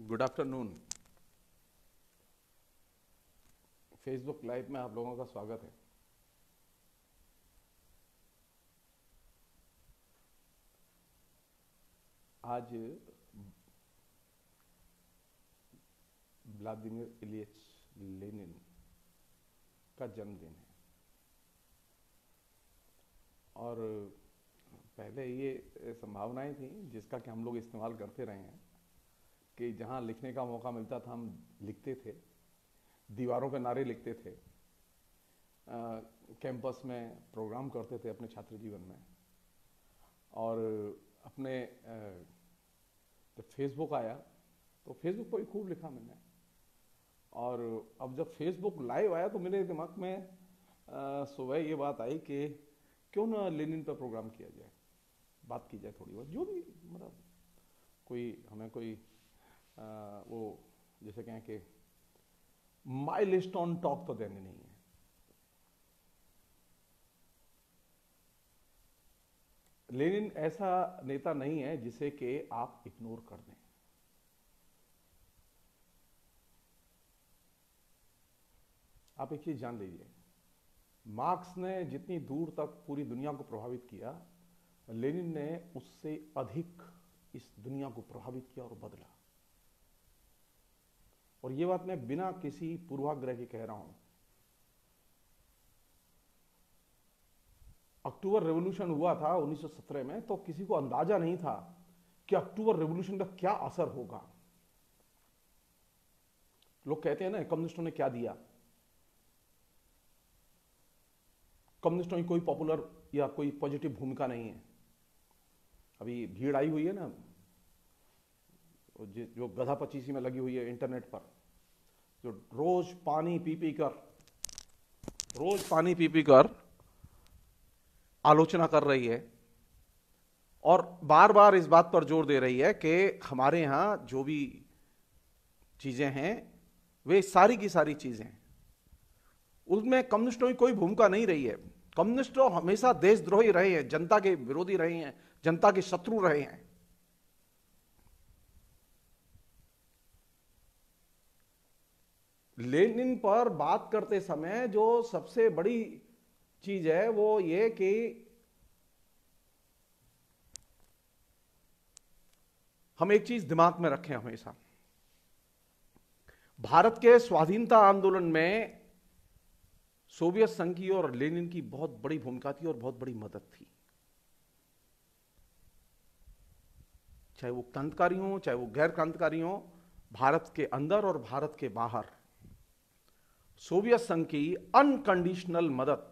Good afternoon. Facebook live में आप लोगों का स्वागत है। आज व्लादिमीर इलियच लेनिन का जन्मदिन है और पहले ये संभावनाएं थी जिसका कि हम लोग इस्तेमाल करते रहे हैं कि जहाँ लिखने का मौका मिलता था हम लिखते थे, दीवारों पे नारे लिखते थे, कैंपस में प्रोग्राम करते थे अपने छात्र जीवन में। और अपने जब फेसबुक आया तो फेसबुक पर खूब लिखा मैंने। और अब जब फेसबुक लाइव आया तो मेरे दिमाग में सुबह ये बात आई कि क्यों ना लेनिन पर प्रोग्राम किया जाए, बात की जाए थोड़ी बहुत, जो भी मतलब कोई हमें कोई वो जैसे कहें कि माइलस्टोन टॉक तो देने नहीं है। लेनिन ऐसा नेता नहीं है जिसे कि आप इग्नोर कर दें। आप एक चीज जान लीजिए, मार्क्स ने जितनी दूर तक पूरी दुनिया को प्रभावित किया, लेनिन ने उससे अधिक इस दुनिया को प्रभावित किया और बदला। और ये बात मैं बिना किसी पूर्वाग्रह के कह रहा हूं। अक्टूबर रेवोल्यूशन हुआ था 1917 में, तो किसी को अंदाजा नहीं था कि अक्टूबर रेवोल्यूशन का क्या असर होगा। लोग कहते हैं ना कम्युनिस्टों ने क्या दिया। कम्युनिस्टों की कोई पॉपुलर या कोई पॉजिटिव भूमिका नहीं है। अभी भीड़ आई हुई है ना जो गधा पचीसी में लगी हुई है इंटरनेट पर, जो रोज पानी पी कर आलोचना कर रही है और बार बार इस बात पर जोर दे रही है कि हमारे यहां जो भी चीजें हैं वे सारी की सारी चीजें, उसमें कम्युनिस्टों की कोई भूमिका नहीं रही है। कम्युनिस्ट हमेशा देशद्रोही रहे हैं, जनता के विरोधी रहे हैं, जनता के शत्रु रहे हैं। लेनिन पर बात करते समय जो सबसे बड़ी चीज है वो ये कि हम एक चीज दिमाग में रखें हमेशा, भारत के स्वाधीनता आंदोलन में सोवियत संघ की और लेनिन की बहुत बड़ी भूमिका थी और बहुत बड़ी मदद थी। चाहे वो क्रांतिकारी हो चाहे वो गैर क्रांतिकारी हो, भारत के अंदर और भारत के बाहर सोवियत संघ की अनकंडीशनल मदद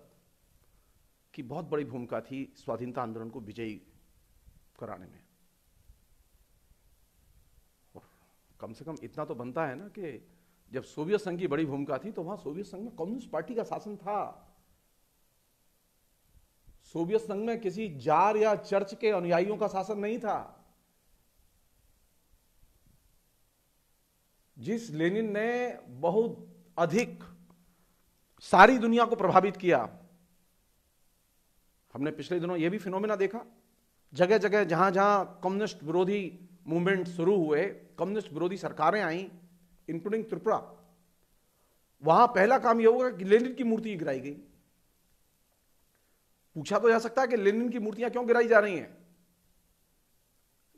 की बहुत बड़ी भूमिका थी स्वाधीनता आंदोलन को विजयी कराने में। और कम से कम इतना तो बनता है ना कि जब सोवियत संघ की बड़ी भूमिका थी तो वहां सोवियत संघ में कम्युनिस्ट पार्टी का शासन था। सोवियत संघ में किसी जार या चर्च के अनुयायियों का शासन नहीं था। जिस लेनिन ने बहुत अधिक सारी दुनिया को प्रभावित किया, हमने पिछले दिनों यह भी फिनोमेना देखा, जगह जगह जहां जहां कम्युनिस्ट विरोधी मूवमेंट शुरू हुए, कम्युनिस्ट विरोधी सरकारें आई, इंक्लूडिंग त्रिपुरा, वहां पहला काम यह होगा कि लेनिन की मूर्ति गिराई गई। पूछा तो जा सकता है कि लेनिन की मूर्तियां क्यों गिराई जा रही हैं?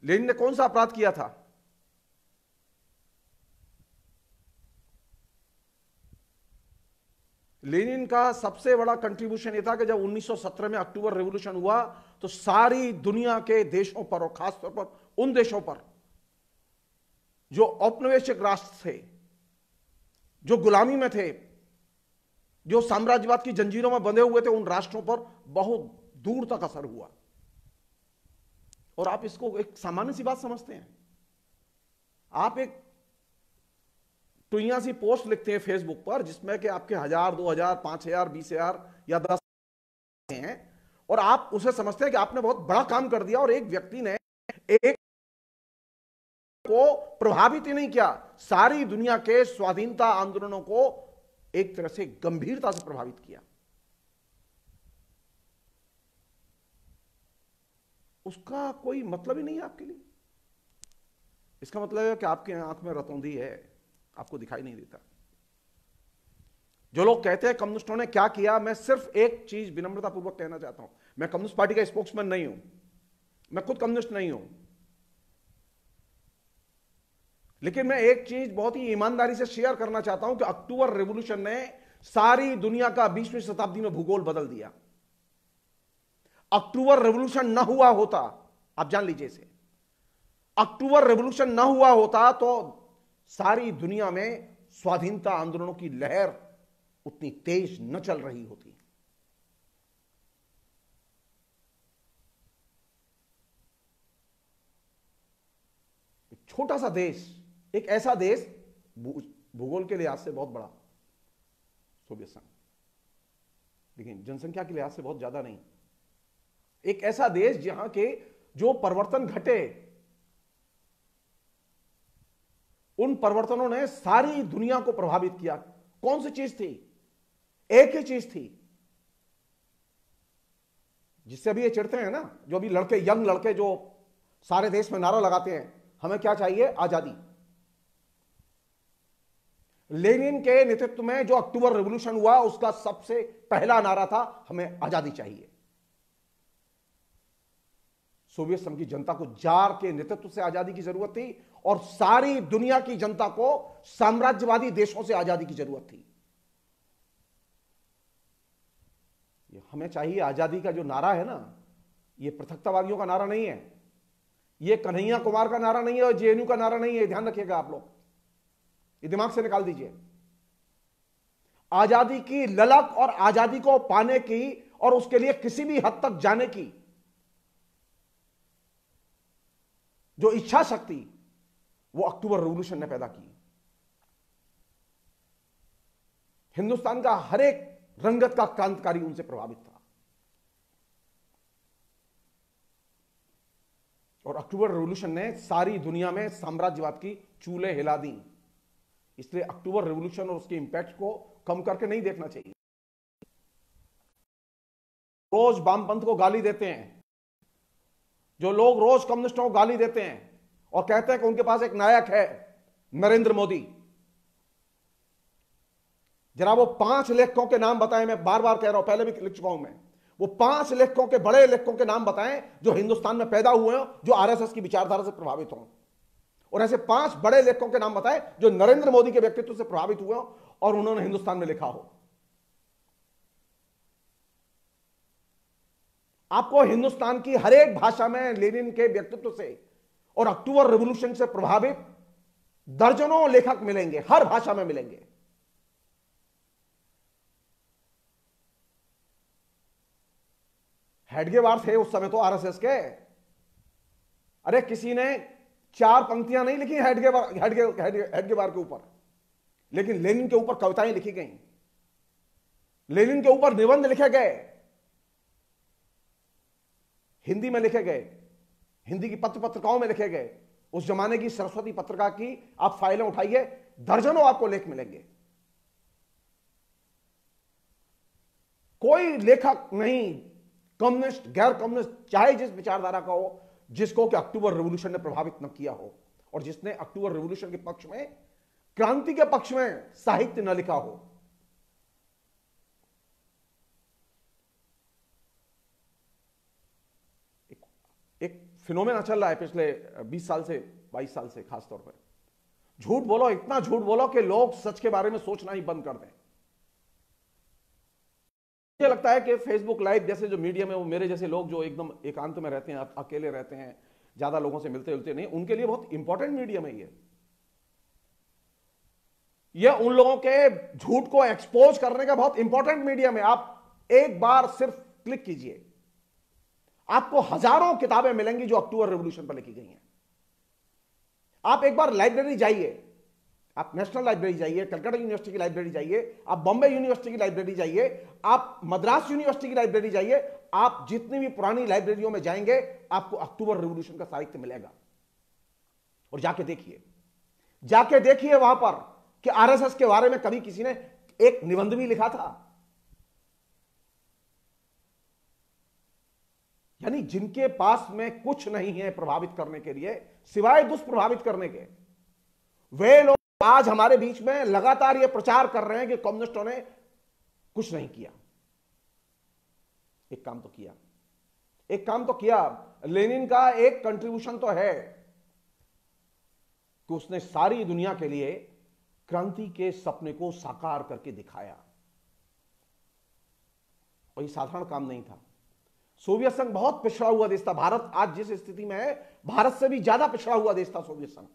लेनिन ने कौन सा अपराध किया था? लेनिन का सबसे बड़ा कंट्रीब्यूशन यह था कि जब 1917 में अक्टूबर रेवोल्यूशन हुआ तो सारी दुनिया के देशों पर और खासतौर पर उन देशों पर जो औपनिवेशिक राष्ट्र थे, जो गुलामी में थे, जो साम्राज्यवाद की जंजीरों में बंधे हुए थे, उन राष्ट्रों पर बहुत दूर तक असर हुआ। और आप इसको एक सामान्य सी बात समझते हैं। आप एक टुइयां सी पोस्ट लिखते हैं फेसबुक पर जिसमें कि आपके 1000, 2000, 5000, 20000 या 10 हैं और आप उसे समझते हैं कि आपने बहुत बड़ा काम कर दिया और एक व्यक्ति ने एक को प्रभावित ही नहीं किया, सारी दुनिया के स्वाधीनता आंदोलनों को एक तरह से गंभीरता से प्रभावित किया। उसका कोई मतलब ही नहीं है आपके लिए। इसका मतलब है कि आपकी आंख में रतौंधी है, आपको दिखाई नहीं देता। जो लोग कहते हैं कम्युनिस्टों ने क्या किया, मैं सिर्फ एक चीज विनम्रतापूर्वक कहना चाहता हूं, मैं कम्युनिस्ट पार्टी का स्पोक्समैन नहीं हूं, मैं खुद कम्युनिस्ट नहीं हूं, लेकिन मैं एक चीज बहुत ही ईमानदारी से शेयर करना चाहता हूं कि अक्टूबर रेवोल्यूशन ने सारी दुनिया का 20वीं शताब्दी में भूगोल बदल दिया। अक्टूबर रेवोल्यूशन ना हुआ होता, आप जान लीजिए इसे, अक्टूबर रेवोल्यूशन ना हुआ होता तो सारी दुनिया में स्वाधीनता आंदोलनों की लहर उतनी तेज न चल रही होती। छोटा सा देश, एक ऐसा देश भूगोल के लिहाज से बहुत बड़ा सोवियत संघ, लेकिन जनसंख्या के लिहाज से बहुत ज्यादा नहीं। एक ऐसा देश जहां के जो परिवर्तन घटे, उन परिवर्तनों ने सारी दुनिया को प्रभावित किया। कौन सी चीज थी? एक ही चीज थी जिससे अभी ये चिढ़ते हैं ना, जो अभी लड़के, यंग लड़के जो सारे देश में नारा लगाते हैं, हमें क्या चाहिए? आजादी। लेनिन के नेतृत्व में जो अक्टूबर रेवोल्यूशन हुआ, उसका सबसे पहला नारा था, हमें आजादी चाहिए। सोवियत संघ की जनता को जार के नेतृत्व से आजादी की जरूरत थी और सारी दुनिया की जनता को साम्राज्यवादी देशों से आजादी की जरूरत थी। ये हमें चाहिए आजादी का जो नारा है ना, ये पृथकतावादियों का नारा नहीं है, ये कन्हैया कुमार का नारा नहीं है और जेएनयू का नारा नहीं है। ध्यान रखिएगा आप लोग, ये दिमाग से निकाल दीजिए। आजादी की ललक और आजादी को पाने की और उसके लिए किसी भी हद तक जाने की जो इच्छा शक्ति, वो अक्टूबर रेवोल्यूशन ने पैदा की। हिंदुस्तान का हर एक रंगत का क्रांतिकारी उनसे प्रभावित था और अक्टूबर रेवोल्यूशन ने सारी दुनिया में साम्राज्यवाद की चूल्हे हिला दी। इसलिए अक्टूबर रेवोल्यूशन और उसके इंपैक्ट को कम करके नहीं देखना चाहिए। रोज वामपंथ को गाली देते हैं, जो लोग रोज कम्युनिस्टों को गाली देते हैं और कहते हैं कि उनके पास एक नायक है नरेंद्र मोदी, जरा वो 5 लेखकों के नाम बताएं। मैं बार बार कह रहा हूं, पहले भी लिख चुका हूं मैं, वो 5 लेखकों के, बड़े लेखकों के नाम बताएं जो हिंदुस्तान में पैदा हुए हो, जो आरएसएस की विचारधारा से प्रभावित हों। और ऐसे 5 बड़े लेखकों के नाम बताएं जो नरेंद्र मोदी के व्यक्तित्व से प्रभावित हुए हो और उन्होंने हिंदुस्तान में लिखा हो। आपको हिंदुस्तान की हर एक भाषा में लेनिन के व्यक्तित्व से और अक्टूबर रेवोल्यूशन से प्रभावित दर्जनों लेखक मिलेंगे, हर भाषा में मिलेंगे। हेडगेवार थे उस समय तो आरएसएस के। अरे किसी ने 4 पंक्तियां नहीं लिखी हेडगेवार के ऊपर, लेकिन लेनिन के ऊपर कविताएं लिखी गई, लेनिन के ऊपर निबंध लिखे गए, हिंदी में लिखे गए, हिंदी की पत्रिकाओं में लिखे गए। उस जमाने की सरस्वती पत्रिका की आप फाइलें उठाइए, दर्जनों आपको लेख मिलेंगे। कोई लेखक नहीं, कम्युनिस्ट, गैर कम्युनिस्ट, चाहे जिस विचारधारा का हो, जिसको कि अक्टूबर रेवोल्यूशन ने प्रभावित न किया हो और जिसने अक्टूबर रेवोल्यूशन के पक्ष में, क्रांति के पक्ष में साहित्य न लिखा हो। एक फिनोमेना चल रहा है पिछले 20 साल से, 22 साल से खासतौर पर। झूठ बोलो, इतना झूठ बोलो कि लोग सच के बारे में सोचना ही बंद कर दें। मुझे लगता है कि फेसबुक लाइव जैसे जो मीडियम है, वो मेरे जैसे लोग जो एकदम एकांत में रहते हैं, अकेले रहते हैं, ज्यादा लोगों से मिलते जुलते नहीं, उनके लिए बहुत इंपॉर्टेंट मीडियम है ये उन लोगों के झूठ को एक्सपोज करने का बहुत इंपॉर्टेंट मीडियम है। आप एक बार सिर्फ क्लिक कीजिए, आपको हजारों किताबें मिलेंगी जो अक्टूबर रेवोल्यूशन पर लिखी गई हैं। आप एक बार लाइब्रेरी जाइए, आप नेशनल लाइब्रेरी जाइए, कलकत्ता यूनिवर्सिटी की लाइब्रेरी जाइए, आप बॉम्बे यूनिवर्सिटी की लाइब्रेरी जाइए, आप मद्रास यूनिवर्सिटी की लाइब्रेरी जाइए, आप जितनी भी पुरानी लाइब्रेरियों में जाएंगे, आपको अक्टूबर रेवोल्यूशन का साहित्य मिलेगा। और जाके देखिए वहां पर कि आरएसएस के बारे में कभी किसी ने एक निबंध भी लिखा था। यानी जिनके पास में कुछ नहीं है प्रभावित करने के लिए सिवाय दुष्प्रभावित करने के, वे लोग आज हमारे बीच में लगातार यह प्रचार कर रहे हैं कि कम्युनिस्टों ने कुछ नहीं किया। एक काम तो किया, एक काम तो किया। लेनिन का एक कंट्रीब्यूशन तो है कि उसने सारी दुनिया के लिए क्रांति के सपने को साकार करके दिखाया, और ये साधारण काम नहीं था। सोवियत संघ बहुत पिछड़ा हुआ देश था। भारत आज जिस स्थिति में है, भारत से भी ज्यादा पिछड़ा हुआ देश था सोवियत संघ।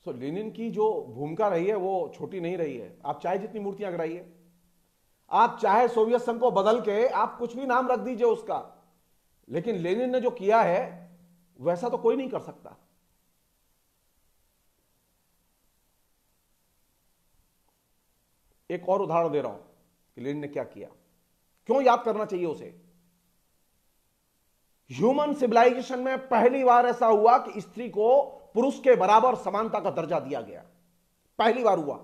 सो लेनिन की जो भूमिका रही है वो छोटी नहीं रही है। आप चाहे जितनी मूर्तियां गिराइए, आप चाहे सोवियत संघ को बदल के आप कुछ भी नाम रख दीजिए उसका, लेकिन लेनिन ने जो किया है वैसा तो कोई नहीं कर सकता। एक और उदाहरण दे रहा हूं कि लेनिन ने क्या किया, क्यों याद करना चाहिए उसे। ह्यूमन सिविलाइजेशन में पहली बार ऐसा हुआ कि स्त्री को पुरुष के बराबर समानता का दर्जा दिया गया, पहली बार हुआ।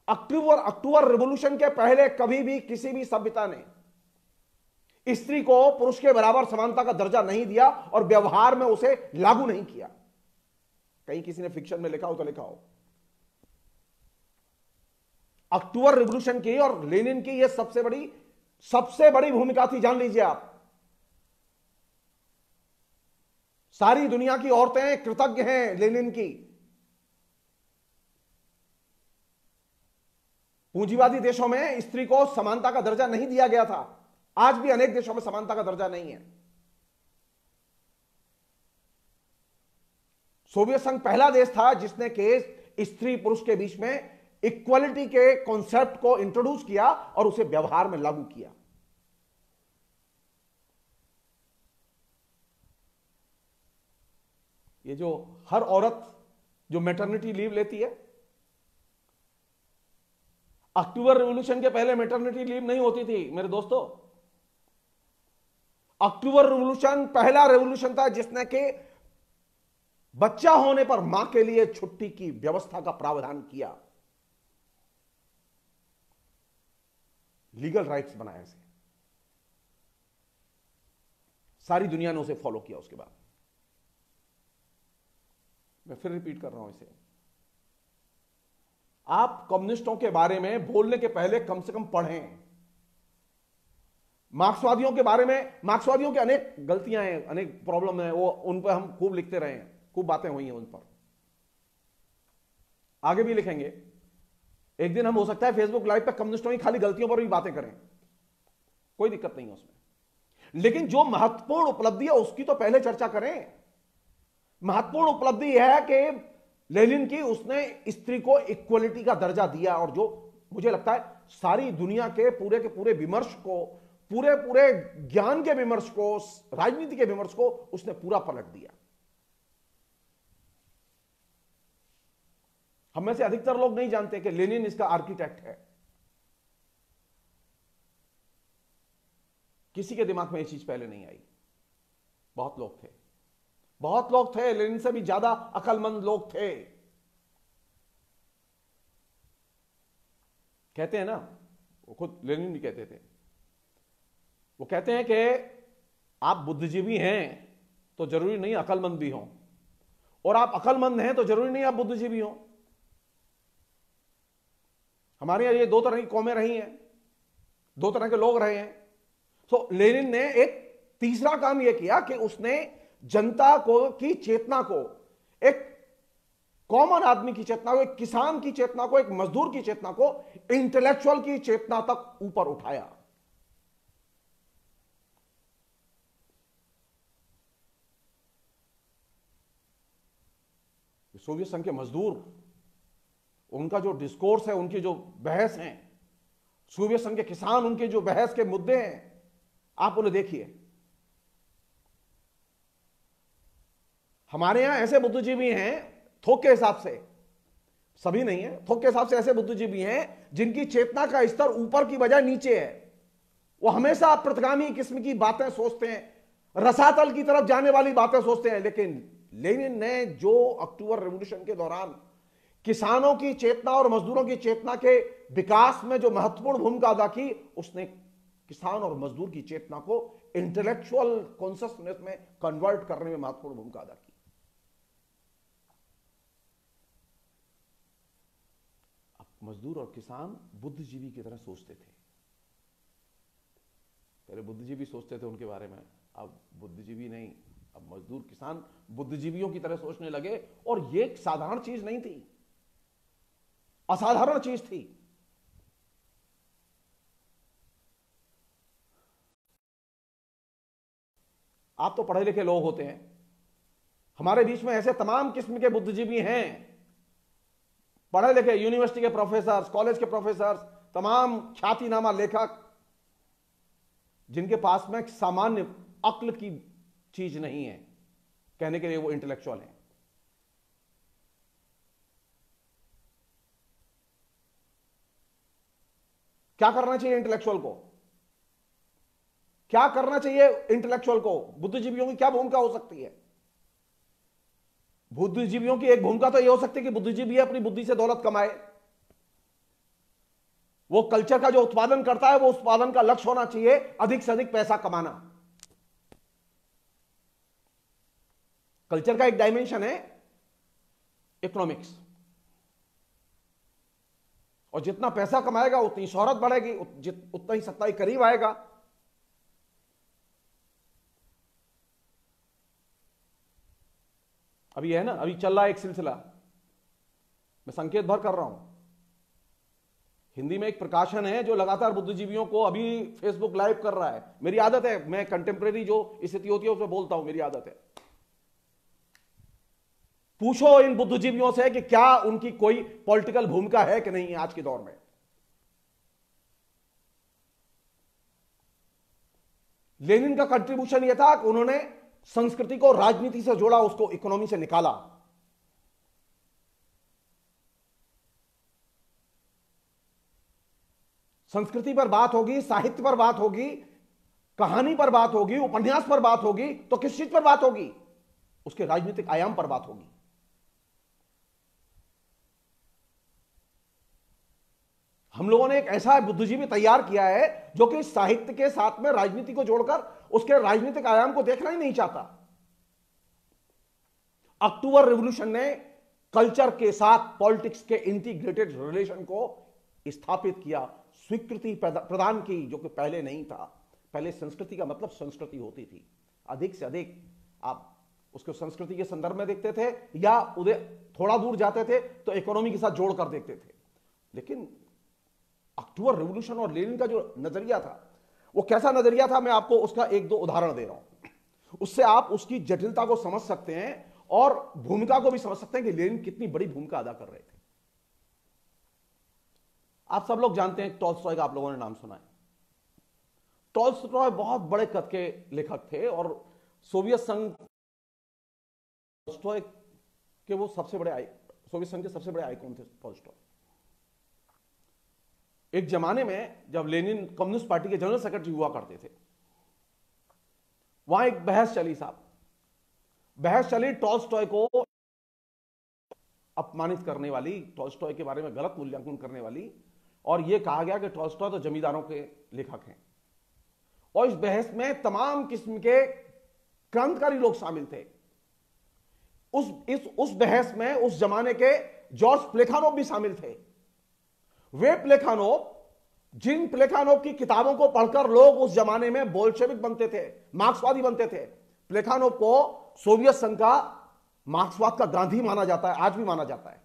अक्टूबर रिवॉल्यूशन के पहले कभी भी किसी भी सभ्यता ने स्त्री को पुरुष के बराबर समानता का दर्जा नहीं दिया और व्यवहार में उसे लागू नहीं किया। कहीं किसी ने फिक्शन में लिखा हो तो लिखा हो। अक्टूबर रिवॉल्यूशन की और लेनिन की यह सबसे बड़ी भूमिका थी, जान लीजिए आप। सारी दुनिया की औरतें कृतज्ञ हैं लेनिन की। पूंजीवादी देशों में स्त्री को समानता का दर्जा नहीं दिया गया था। आज भी अनेक देशों में समानता का दर्जा नहीं है। सोवियत संघ पहला देश था जिसने के स्त्री पुरुष के बीच में इक्वलिटी के कॉन्सेप्ट को इंट्रोड्यूस किया और उसे व्यवहार में लागू किया। ये जो हर औरत जो मैटरनिटी लीव लेती है, अक्टूबर रिवॉल्यूशन के पहले मैटरनिटी लीव नहीं होती थी मेरे दोस्तों। अक्टूबर रिवॉल्यूशन पहला रिवॉल्यूशन था जिसने के बच्चा होने पर मां के लिए छुट्टी की व्यवस्था का प्रावधान किया, लीगल राइट्स बनाया इसे। सारी दुनिया ने उसे फॉलो किया। उसके बाद मैं फिर रिपीट कर रहा हूं इसे, आप कम्युनिस्टों के बारे में बोलने के पहले कम से कम पढ़ें। मार्क्सवादियों के बारे में, मार्क्सवादियों की अनेक गलतियां हैं, अनेक प्रॉब्लम है, वो उन पर हम खूब लिखते रहे हैं, खूब बातें हुई हैं उन पर, आगे भी लिखेंगे। एक दिन हम हो सकता है फेसबुक लाइव पे कम्युनिस्टों की खाली गलतियों पर भी बातें करें, कोई दिक्कत नहीं है उसमें। लेकिन जो महत्वपूर्ण उपलब्धि है उसकी तो पहले चर्चा करें। महत्वपूर्ण उपलब्धि यह है कि लेनिन की, उसने स्त्री को इक्वलिटी का दर्जा दिया, और जो मुझे लगता है सारी दुनिया के पूरे विमर्श को, पूरे ज्ञान के विमर्श को, राजनीति के विमर्श को उसने पूरा पलट दिया। हम में से अधिकतर लोग नहीं जानते कि लेनिन इसका आर्किटेक्ट है। किसी के दिमाग में यह चीज पहले नहीं आई। बहुत लोग थे, लेनिन से भी ज्यादा अक्लमंद लोग थे। कहते हैं ना, वो खुद लेनिन भी कहते थे, वो कहते हैं कि आप बुद्धिजीवी हैं तो जरूरी नहीं अक्लमंद भी हों, और आप अक्लमंद हैं तो जरूरी नहीं आप बुद्धिजीवी हों। हमारे यहां ये दो तरह की कौमें रही हैं, दो तरह के लोग रहे हैं। तो लेनिन ने एक तीसरा काम यह किया कि उसने जनता की चेतना को, एक कॉमन आदमी की चेतना को, एक किसान की चेतना को, एक मजदूर की चेतना को, इंटेलेक्चुअल की चेतना तक ऊपर उठाया। सोवियत संघ के मजदूर, उनका जो डिस्कोर्स है, उनकी जो बहस है, सोवियत संघ के किसान, उनके जो बहस के मुद्दे हैं, आप उन्हें देखिए। हमारे यहां ऐसे बुद्धिजीवी हैं, थोक के हिसाब से, सभी नहीं है, थोक के हिसाब से ऐसे बुद्धिजीवी हैं जिनकी चेतना का स्तर ऊपर की बजाय नीचे है। वो हमेशा प्रतिगामी किस्म की बातें सोचते हैं, रसातल की तरफ जाने वाली बातें सोचते हैं। लेकिन लेनिन ने जो अक्टूबर रिवॉल्यूशन के दौरान किसानों की चेतना और मजदूरों की चेतना के विकास में जो महत्वपूर्ण भूमिका अदा की, उसने किसान और मजदूर की चेतना को इंटेलेक्चुअल कॉन्शियसनेस में कन्वर्ट करने में महत्वपूर्ण भूमिका अदा की। अब मजदूर और किसान बुद्धिजीवी की तरह सोचते थे। पहले बुद्धिजीवी सोचते थे उनके बारे में, अब बुद्धिजीवी नहीं, अब मजदूर किसान बुद्धिजीवियों की तरह सोचने लगे। और यह एक साधारण चीज नहीं थी, असाधारण चीज थी। आप तो पढ़े लिखे लोग होते हैं, हमारे बीच में ऐसे तमाम किस्म के बुद्धिजीवी हैं, पढ़े लिखे यूनिवर्सिटी के प्रोफेसर, कॉलेज के प्रोफेसर, तमाम ख्यातिनामा लेखक, जिनके पास में सामान्य अक्ल की चीज नहीं है, कहने के लिए वो इंटेलेक्चुअल हैं। क्या करना चाहिए इंटेलेक्चुअल को? क्या करना चाहिए इंटेलेक्चुअल को? बुद्धिजीवियों की क्या भूमिका हो सकती है? बुद्धिजीवियों की एक भूमिका तो यह हो सकती है कि बुद्धिजीवी अपनी बुद्धि से दौलत कमाए। वो कल्चर का जो उत्पादन करता है, वो उत्पादन का लक्ष्य होना चाहिए अधिक से अधिक पैसा कमाना। कल्चर का एक डायमेंशन है इकोनॉमिक्स, और जितना पैसा कमाएगा उतनी शोहरत बढ़ेगी, उतना ही सत्ता के करीब आएगा। अभी है ना, अभी चल रहा है एक सिलसिला, मैं संकेत भर कर रहा हूं। हिंदी में एक प्रकाशन है जो लगातार बुद्धिजीवियों को अभी फेसबुक लाइव कर रहा है। मेरी आदत है, मैं कंटेम्प्रेरी जो स्थिति होती है उसमें बोलता हूं, मेरी आदत है। पूछो इन बुद्धिजीवियों से कि क्या उनकी कोई पॉलिटिकल भूमिका है कि नहीं आज के दौर में। लेनिन का कंट्रीब्यूशन यह था कि उन्होंने संस्कृति को राजनीति से जोड़ा, उसको इकोनॉमी से निकाला। संस्कृति पर बात होगी, साहित्य पर बात होगी, कहानी पर बात होगी, उपन्यास पर बात होगी, तो किस चीज पर बात होगी? उसके राजनीतिक आयाम पर बात होगी। हम लोगों ने एक ऐसा बुद्धिजीवी तैयार किया है जो कि साहित्य के साथ में राजनीति को जोड़कर उसके राजनीतिक आयाम को देखना ही नहीं चाहता। अक्टूबर रिवॉल्यूशन ने कल्चर के साथ पॉलिटिक्स के इंटीग्रेटेड रिलेशन को स्थापित किया, स्वीकृति प्रदान की, जो कि पहले नहीं था। पहले संस्कृति का मतलब संस्कृति होती थी, अधिक से अधिक आप उसको संस्कृति के संदर्भ में देखते थे, या उधर थोड़ा दूर जाते थे तो इकोनॉमी के साथ जोड़कर देखते थे। लेकिन अक्टूबर रिवॉल्यूशन और लेनिन का जो नजरिया था, वो कैसा नजरिया था, मैं आपको उसका एक दो उदाहरण दे रहा हूं। उससे आप उसकी जटिलता को समझ सकते हैं और भूमिका को भी समझ सकते हैं कि लेनिन कितनी बड़ी भूमिका अदा कर रहे थे। आप सब लोग जानते हैं टॉल्स्टॉय का, आप लोगों ने नाम सुना है। टॉल्स्टॉय बहुत बड़े कद के लेखक थे और सोवियत संघ टॉल्स्टॉय के वो सबसे बड़े सोवियत संघ के सबसे बड़े आइकॉन थे टॉल्स्टॉय। एक जमाने में जब लेनिन कम्युनिस्ट पार्टी के जनरल सेक्रेटरी हुआ करते थे, वहां एक बहस चली साहब, बहस चली टॉल्स्टॉय को अपमानित करने वाली, टॉल्स्टॉय के बारे में गलत मूल्यांकन करने वाली, और यह कहा गया कि टॉल्स्टॉय तो जमींदारों के लेखक हैं। और इस बहस में तमाम किस्म के क्रांतिकारी लोग शामिल थे। उस बहस में उस जमाने के जॉर्ज प्लेखानोव भी शामिल थे। वे प्लेखानोव, जिन प्लेखानोव की किताबों को पढ़कर लोग उस जमाने में बोल्शेविक बनते थे, मार्क्सवादी बनते थे। प्लेखानोव को सोवियत संघ का मार्क्सवाद का गांधी माना जाता है, आज भी माना जाता है।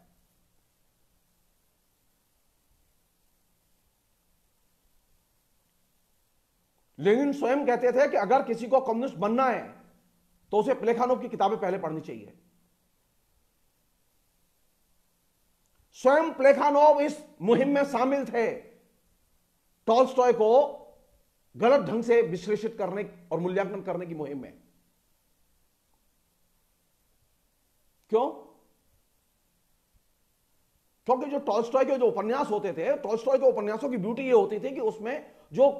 लेनिन स्वयं कहते थे कि अगर किसी को कम्युनिस्ट बनना है तो उसे प्लेखानोव की किताबें पहले पढ़नी चाहिए। स्वयं प्लेखानोव इस मुहिम में शामिल थे, टॉल्स्टॉय को गलत ढंग से विश्लेषित करने और मूल्यांकन करने की मुहिम में। क्यों? क्योंकि जो टॉल्स्टॉय के जो उपन्यास होते थे, टॉल्स्टॉय के उपन्यासों की ब्यूटी ये होती थी कि उसमें जो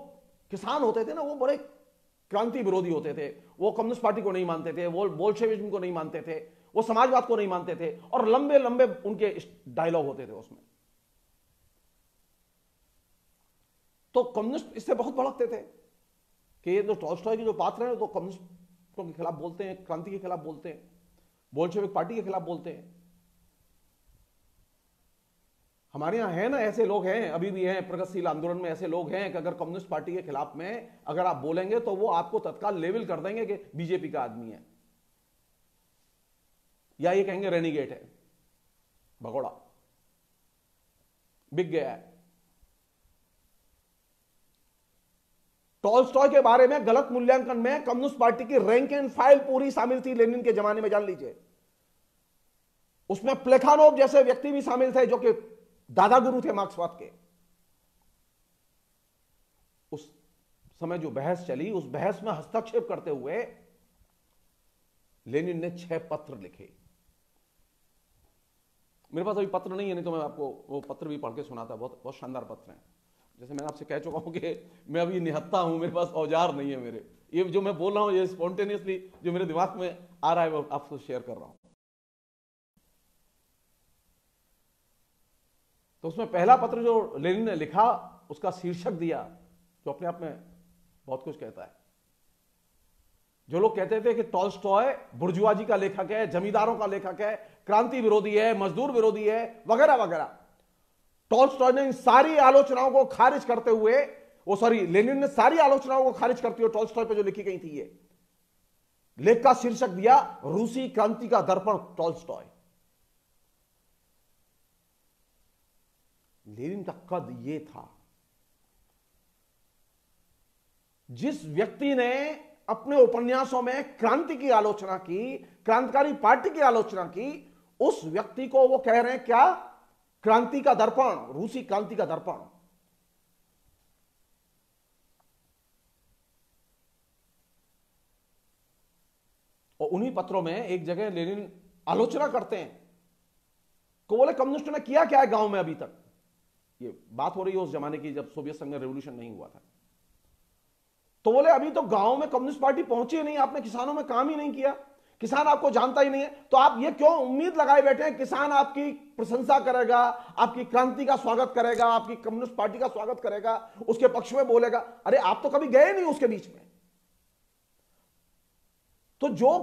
किसान होते थे ना, वो बड़े क्रांति विरोधी होते थे। वो कम्युनिस्ट पार्टी को नहीं मानते थे, वो बोल्शेविज्म को नहीं मानते थे। वो समाजवाद को नहीं मानते थे, और लंबे लंबे उनके डायलॉग होते थे उसमें। तो कम्युनिस्ट इससे बहुत भड़कते थे कि ये जो टॉल्स्टॉय के जो पात्र हैं तो कम्युनिस्टों के खिलाफ बोलते हैं, क्रांति के खिलाफ बोलते हैं, बोल्शेविक पार्टी के खिलाफ बोलते हैं। हमारे यहां है ना, ऐसे लोग हैं, अभी भी हैं प्रगतिशील आंदोलन में ऐसे लोग हैं कि अगर कम्युनिस्ट पार्टी के खिलाफ में अगर आप बोलेंगे तो वो आपको तत्काल लेवल कर देंगे कि बीजेपी का आदमी है, या ये कहेंगे रेनिगेट है, भगोड़ा, बिक गया है। टॉल्स्टॉय के बारे में गलत मूल्यांकन में कम्युनिस्ट पार्टी की रैंक एंड फाइल पूरी शामिल थी लेनिन के जमाने में, जान लीजिए। उसमें प्लेखानोव जैसे व्यक्ति भी शामिल थे जो कि दादा गुरु थे मार्क्सवाद के। उस समय जो बहस चली, उस बहस में हस्तक्षेप करते हुए लेनिन ने 6 पत्र लिखे। मेरे पास अभी पत्र नहीं है, नहीं तो मैं आपको वो पत्र भी पढ़ के सुनाता। बहुत बहुत शानदार पत्र हैं। जैसे मैंने आपसे कह चुका हूं कि मैं अभी निहत्था हूं, मेरे पास औजार नहीं है मेरे। ये जो मैं बोल रहा हूं ये स्पॉन्टेनियसली जो मेरे दिमाग में आ रहा है वो आपसे शेयर कर रहा हूं। तो उसमें पहला पत्र जो लेनिन ने लिखा उसका शीर्षक दिया जो अपने आप में बहुत कुछ कहता है। जो लोग कहते थे कि टॉल्स्टॉय बुर्जुआजी का लेखक है, जमींदारों का लेखक है, क्रांति विरोधी है, मजदूर विरोधी है, वगैरह वगैरह, टॉल्स्टॉय ने इन सारी आलोचनाओं को खारिज करते हुए, लेनिन ने सारी आलोचनाओं को खारिज करते हुए टॉल्स्टॉय पर जो लिखी गई थी ये लेख का शीर्षक दिया रूसी क्रांति का दर्पण टॉल्स्टॉय। लेनिन का कद ये था, जिस व्यक्ति ने अपने उपन्यासों में क्रांति की आलोचना की, क्रांतिकारी पार्टी की आलोचना की, उस व्यक्ति को वो कह रहे हैं क्या? क्रांति का दर्पण, रूसी क्रांति का दर्पण। और उन्हीं पत्रों में एक जगह लेनिन आलोचना करते हैं कि बोले कम्युनिस्टों ने किया क्या है गांव में अभी तक। ये बात हो रही है उस जमाने की जब सोवियत संघ में रेवोल्यूशन नहीं हुआ था। तो बोले अभी तो गांव में कम्युनिस्ट पार्टी पहुंची नहीं, आपने किसानों में काम ही नहीं किया, किसान आपको जानता ही नहीं है, तो आप ये क्यों उम्मीद लगाए बैठे हैं किसान आपकी प्रशंसा करेगा, आपकी क्रांति का स्वागत करेगा, आपकी कम्युनिस्ट पार्टी का स्वागत करेगा, उसके पक्ष में बोलेगा। अरे आप तो कभी गए नहीं उसके बीच में। तो जो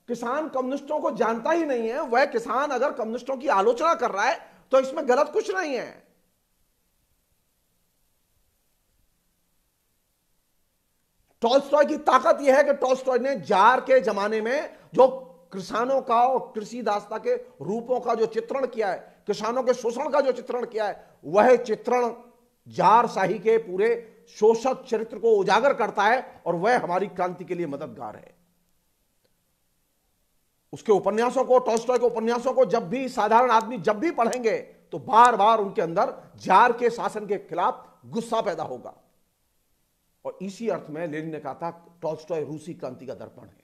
किसान कम्युनिस्टों को जानता ही नहीं है, वह किसान अगर कम्युनिस्टों की आलोचना कर रहा है तो इसमें गलत कुछ नहीं है। टॉल्स्टॉय की ताकत यह है कि टॉल्स्टॉय ने जार के जमाने में जो किसानों का और कृषि दासता के रूपों का जो चित्रण किया है, किसानों के शोषण का जो चित्रण किया है, वह चित्रण जार शाही के पूरे शोषक चरित्र को उजागर करता है और वह हमारी क्रांति के लिए मददगार है। उसके उपन्यासों को, टॉल्स्टॉय के उपन्यासों को जब भी साधारण आदमी जब भी पढ़ेंगे तो बार बार उनके अंदर जार के शासन के खिलाफ गुस्सा पैदा होगा। और इसी अर्थ में लेनिन ने कहा था टॉल्स्टॉय रूसी क्रांति का दर्पण है।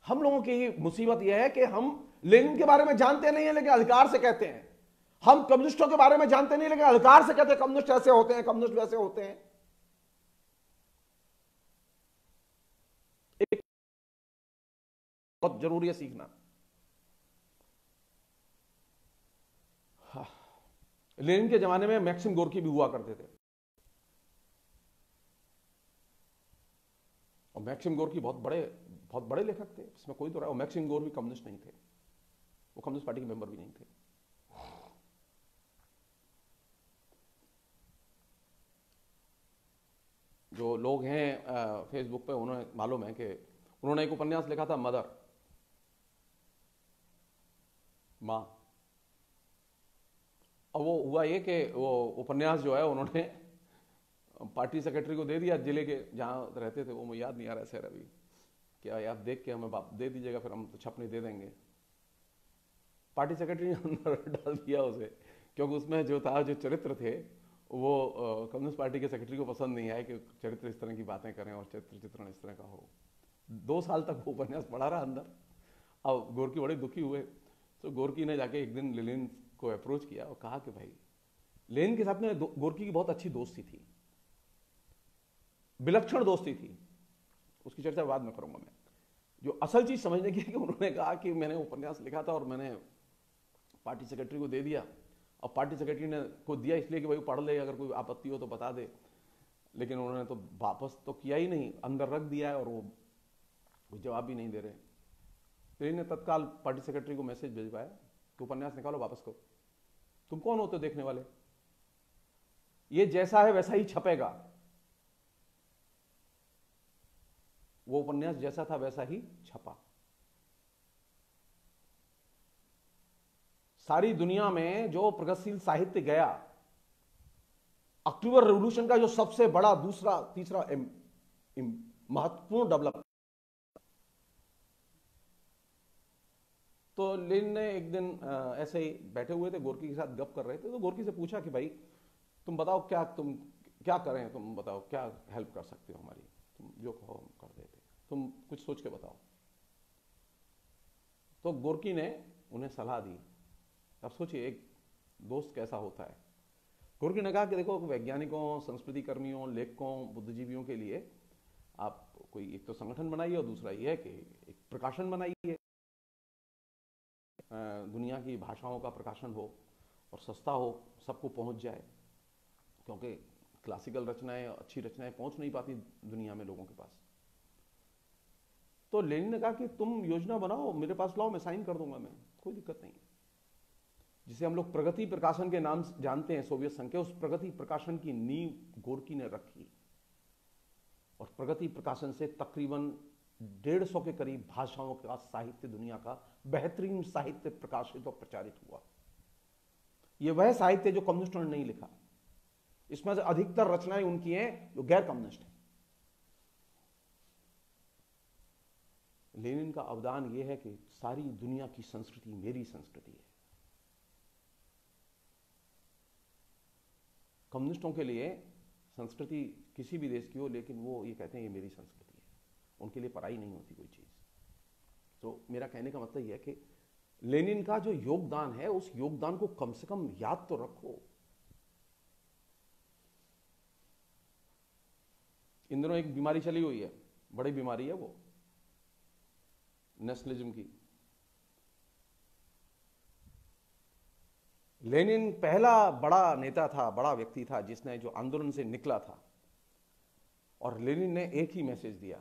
हम लोगों की मुसीबत यह है कि हम लेनिन के बारे में जानते नहीं है लेकिन अधिकार से कहते हैं। हम कम्युनिस्टों के बारे में जानते नहीं लेकिन अधिकार से कहते हैं कम्युनिस्ट ऐसे होते हैं, कम्युनिस्ट वैसे होते हैं। एक बहुत जरूरी है सीखना। लेनिन के जमाने में मैक्सिम गोर्की भी हुआ करते थे और मैक्सिम गोर्की बहुत बड़े लेखक थे, इसमें कोई तो रहा। मैक्सिम गोर्की कम्युनिस्ट नहीं थे, वो कम्युनिस्ट पार्टी के मेंबर भी नहीं थे। जो लोग हैं फेसबुक पे उन्हें मालूम है कि उन्होंने एक उपन्यास लिखा था मदर, मां। और वो हुआ ये कि वो उपन्यास जो है उन्होंने पार्टी सेक्रेटरी को दे दिया, जिले के जहाँ रहते थे, वो मुझे याद नहीं आ रहा है सर अभी, क्या आप देख के हमें दे दीजिएगा, फिर हम तो छपने दे देंगे। पार्टी सेक्रेटरी ने अंदर डाल दिया उसे, क्योंकि उसमें जो था, जो चरित्र थे, वो कम्युनिस्ट पार्टी के सेक्रेटरी को पसंद नहीं आया कि चरित्र इस तरह की बातें करें और चरित्र चित्रण इस तरह का हो। 2 साल तक वो उपन्यास पढ़ा रहा अंदर। अब गोर्की बड़े दुखी हुए, तो गोर्की ने जाके एक दिन लेनिन को अप्रोच किया और कहा कि भाई, लेनिन के साथ में गोर्की की बहुत अच्छी दोस्ती थी, विलक्षण दोस्ती थी। उसकी चर्चा बाद में करूंगा मैं। जो असल चीज समझने की है कि उन्होंने कहा कि मैंने उपन्यास लिखा था और मैंने पार्टी सेक्रेटरी को दे दिया, और पार्टी सेक्रेटरी ने को दिया इसलिए कि भाई पढ़ ले, अगर कोई आपत्ति हो तो बता दे, लेकिन उन्होंने तो वापस तो किया ही नहीं, अंदर रख दिया है और वो जवाब भी नहीं दे रहे। तो इन्हें तत्काल पार्टी सेक्रेटरी को मैसेज भिजवाया कि उपन्यास निकालो, वापस करो। तुम कौन होते हो देखने वाले? ये जैसा है वैसा ही छपेगा। वो उपन्यास जैसा था वैसा ही छपा। सारी दुनिया में जो प्रगतिशील साहित्य गया, अक्टूबर रेवोल्यूशन का जो सबसे बड़ा दूसरा तीसरा महत्वपूर्ण डेवलप, तो लेनिन ने एक दिन ऐसे ही बैठे हुए थे, गोर्की के साथ गप कर रहे थे, तो गोर्की से पूछा कि भाई तुम बताओ तुम क्या करें, तुम बताओ क्या हेल्प कर सकते हो हमारी, तुम जो कहो हम कर देते, तुम कुछ सोच के बताओ। तो गोर्की ने उन्हें सलाह दी। अब सोचिए एक दोस्त कैसा होता है। गोर्की ने कहा कि देखो, वैज्ञानिकों, संस्कृति कर्मियों, लेखकों, बुद्धिजीवियों के लिए आप कोई एक तो संगठन बनाइए, और दूसरा ये है कि एक प्रकाशन बनाइए, दुनिया की भाषाओं का प्रकाशन हो और सस्ता हो, सबको पहुंच जाए, क्योंकि क्लासिकल रचनाएं, अच्छी रचनाएं पहुंच नहीं पाती दुनिया में लोगों के पास। तो लेनिन ने कहा कि तुम योजना बनाओ, मेरे पास लाओ, मैं साइन कर दूंगा, मैं कोई दिक्कत नहीं। जिसे हम लोग प्रगति प्रकाशन के नाम से जानते हैं सोवियत संघ के, उस प्रगति प्रकाशन की नींव गोर्की ने रखी, और प्रगति प्रकाशन से तकरीबन 150 के करीब भाषाओं का साहित्य, दुनिया का बेहतरीन साहित्य प्रकाशित और प्रचारित हुआ। यह वह साहित्य जो कम्युनिस्टों ने नहीं लिखा। इसमें से अधिकतर रचनाएं उनकी हैं जो गैर कम्युनिस्ट हैं। लेनिन का अवदान यह है कि सारी दुनिया की संस्कृति मेरी संस्कृति है। कम्युनिस्टों के लिए संस्कृति किसी भी देश की हो, लेकिन वो ये कहते हैं ये मेरी संस्कृति है, उनके लिए पराई नहीं होती कोई चीज। तो मेरा कहने का मतलब यह है कि लेनिन का जो योगदान है, उस योगदान को कम से कम याद तो रखो। इन दिनों एक बीमारी चली हुई है, बड़ी बीमारी है वो, नेशनलिज्म की। लेनिन पहला बड़ा नेता था, बड़ा व्यक्ति था जिसने जो आंदोलन से निकला था, और लेनिन ने एक ही मैसेज दिया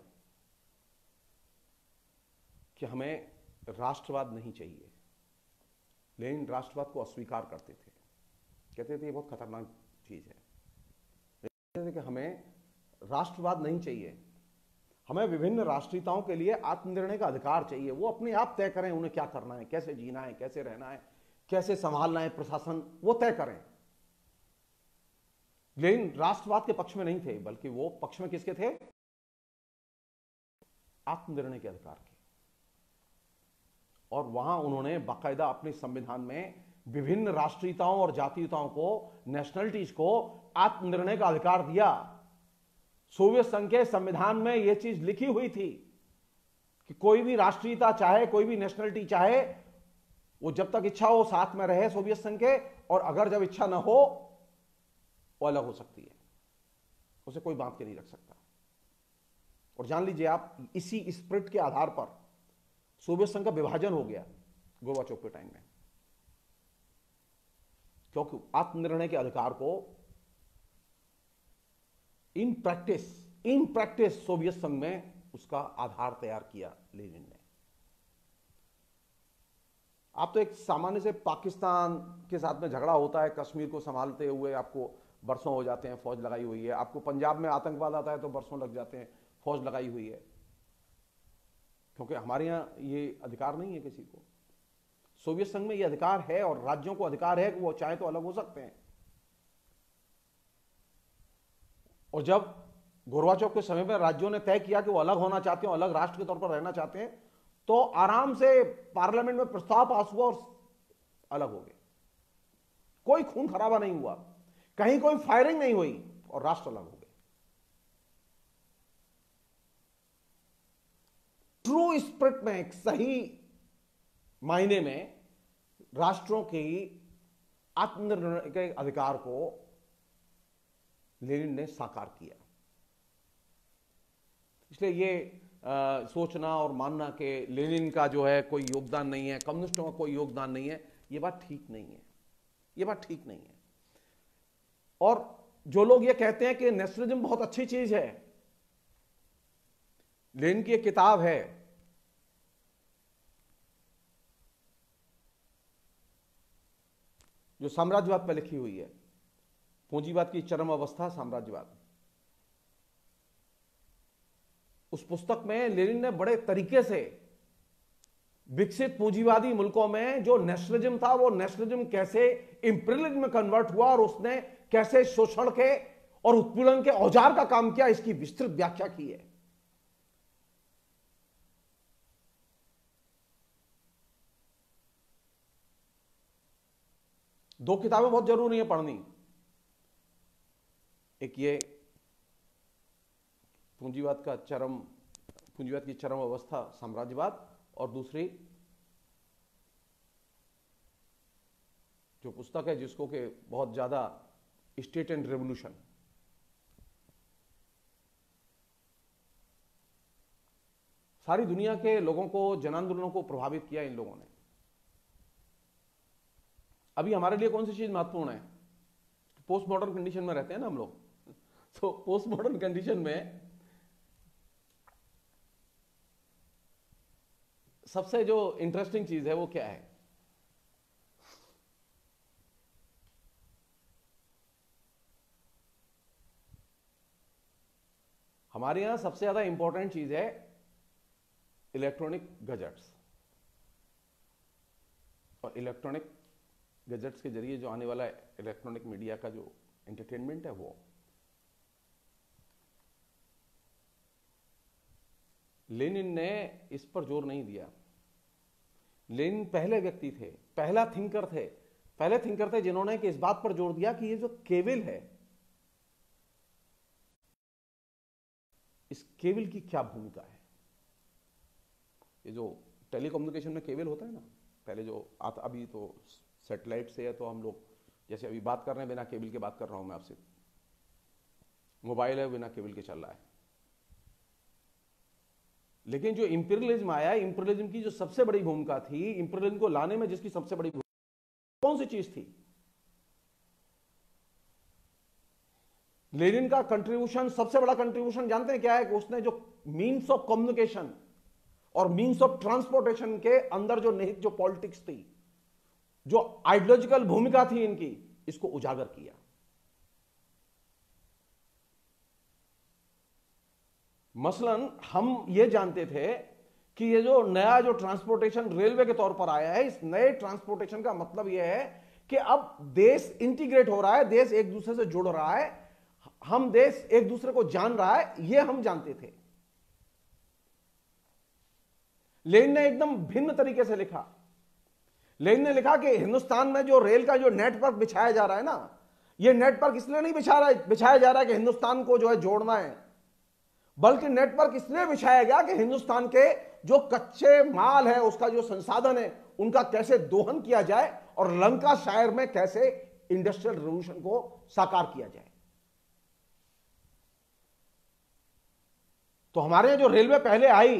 कि हमें राष्ट्रवाद नहीं चाहिए। लेनिन राष्ट्रवाद को अस्वीकार करते थे, कहते थे ये बहुत खतरनाक चीज है। कहते थे कि हमें राष्ट्रवाद नहीं चाहिए, हमें विभिन्न राष्ट्रीयताओं के लिए आत्मनिर्णय का अधिकार चाहिए। वो अपने आप तय करें उन्हें क्या करना है, कैसे जीना है, कैसे रहना है, कैसे संभालना है प्रशासन, वो तय करें। लेकिन राष्ट्रवाद के पक्ष में नहीं थे, बल्कि वो पक्ष में किसके थे? आत्मनिर्णय के अधिकार के। और वहां उन्होंने बाकायदा अपने संविधान में विभिन्न राष्ट्रीयताओं और जातीयताओं को, नेशनलिटीज को आत्मनिर्णय का अधिकार दिया। सोवियत संघ के संविधान में यह चीज लिखी हुई थी कि कोई भी राष्ट्रीयता चाहे, कोई भी नेशनलिटी चाहे, वो जब तक इच्छा हो साथ में रहे सोवियत संघ के, और अगर जब इच्छा ना हो वो अलग हो सकती है, उसे कोई बांध के नहीं रख सकता। और जान लीजिए आप, इसी स्पिरिट के आधार पर सोवियत संघ का विभाजन हो गया गोर्बाचोव के टाइम में, क्योंकि आत्मनिर्णय के अधिकार को इन प्रैक्टिस सोवियत संघ में उसका आधार तैयार किया लेनिन ने। आप तो एक सामान्य से पाकिस्तान के साथ में झगड़ा होता है, कश्मीर को संभालते हुए आपको बरसों हो जाते हैं, फौज लगाई हुई है। आपको पंजाब में आतंकवाद आता है तो बरसों लग जाते हैं, फौज लगाई हुई है, क्योंकि हमारे यहां ये अधिकार नहीं है किसी को। सोवियत संघ में ये अधिकार है, और राज्यों को अधिकार है कि वो चाहे तो अलग हो सकते हैं। और जब गोर्बाचोव के समय में राज्यों ने तय किया कि वो अलग होना चाहते हैं, अलग राष्ट्र के तौर पर रहना चाहते हैं, तो आराम से पार्लियामेंट में प्रस्ताव पास हुआ और अलग हो गए। कोई खून खराबा नहीं हुआ, कहीं कोई फायरिंग नहीं हुई, और राष्ट्र अलग हो गए। ट्रू स्पिरिट में, एक सही मायने में राष्ट्रों की आत्मनिर्णय के अधिकार को लेनिन ने साकार किया। इसलिए ये सोचना और मानना कि लेनिन का जो है कोई योगदान नहीं है, कम्युनिस्टों का कोई योगदान नहीं है, ये बात ठीक नहीं है, ये बात ठीक नहीं है। और जो लोग ये कहते हैं कि नेशनलिज्म बहुत अच्छी चीज है, लेनिन की एक किताब है जो साम्राज्यवाद पर लिखी हुई है, पूंजीवाद की चरम अवस्था साम्राज्यवाद। उस पुस्तक में लेनिन ने बड़े तरीके से विकसित पूंजीवादी मुल्कों में जो नेशनलिज्म था, वो नेशनलिज्म कैसे इंपीरियलिज्म में कन्वर्ट हुआ और उसने कैसे शोषण के और उत्पीड़न के औजार का काम किया, इसकी विस्तृत व्याख्या की है। दो किताबें बहुत जरूरी है पढ़नी, एक ये पूंजीवाद की चरम अवस्था साम्राज्यवाद, और दूसरी जो पुस्तक है जिसको कि बहुत ज्यादा स्टेट एंड रेवोल्यूशन। सारी दुनिया के लोगों को, जन आंदोलनों को प्रभावित किया इन लोगों ने। अभी हमारे लिए कौन सी चीज महत्वपूर्ण है? पोस्ट मॉडर्न कंडीशन में रहते हैं ना हम लोग, तो पोस्ट मॉडर्न कंडीशन में सबसे जो इंटरेस्टिंग चीज है वो क्या है? हमारे यहां सबसे ज्यादा इंपॉर्टेंट चीज है इलेक्ट्रॉनिक गैजेट्स, और इलेक्ट्रॉनिक गैजेट्स के जरिए जो आने वाला इलेक्ट्रॉनिक मीडिया का जो एंटरटेनमेंट है वो। लेनिन ने इस पर जोर नहीं दिया। लेनिन पहले व्यक्ति थे, पहले थिंकर थे जिन्होंने कि इस बात पर जोर दिया कि ये जो केबल है, इस केबल की क्या भूमिका है। ये जो टेलीकम्युनिकेशन में केबल होता है ना, पहले जो आता, अभी तो सैटेलाइट से है, तो हम लोग जैसे अभी बात कर रहे हैं बिना केबल के बात कर रहा हूं मैं आपसे, मोबाइल है बिना केबल के चल रहा है। लेकिन जो इंपीरियलिज्म आया, इंपीरियलिज्म की जो सबसे बड़ी भूमिका थी, इंपीरियलिज्म को लाने में जिसकी सबसे बड़ी भूमिका, कौन सी चीज थी? लेनिन का कंट्रीब्यूशन, सबसे बड़ा कंट्रीब्यूशन जानते हैं क्या है? कि उसने जो मीन्स ऑफ कम्युनिकेशन और मीन्स ऑफ ट्रांसपोर्टेशन के अंदर जो निहित जो पॉलिटिक्स थी, जो आइडियोलॉजिकल भूमिका थी इनकी, इसको उजागर किया। मसलन हम ये जानते थे कि ये जो नया जो ट्रांसपोर्टेशन रेलवे के तौर पर आया है, इस नए ट्रांसपोर्टेशन का मतलब यह है कि अब देश इंटीग्रेट हो रहा है, देश एक दूसरे से जुड़ रहा है, हम देश एक दूसरे को जान रहा है, ये हम जानते थे। लेनिन ने एकदम भिन्न तरीके से लिखा। लेनिन ने लिखा कि हिंदुस्तान में जो रेल का जो नेटवर्क बिछाया जा रहा है ना, ये नेटवर्क इसलिए नहीं बिछाया जा रहा है कि हिंदुस्तान को जो है जोड़ना है, बल्कि नेटवर्क इसलिए बिछाया गया कि हिंदुस्तान के जो कच्चे माल है, उसका जो संसाधन है, उनका कैसे दोहन किया जाए और लंका शायर में कैसे इंडस्ट्रियल रिवॉल्यूशन को साकार किया जाए। तो हमारे यहां जो रेलवे पहले आई,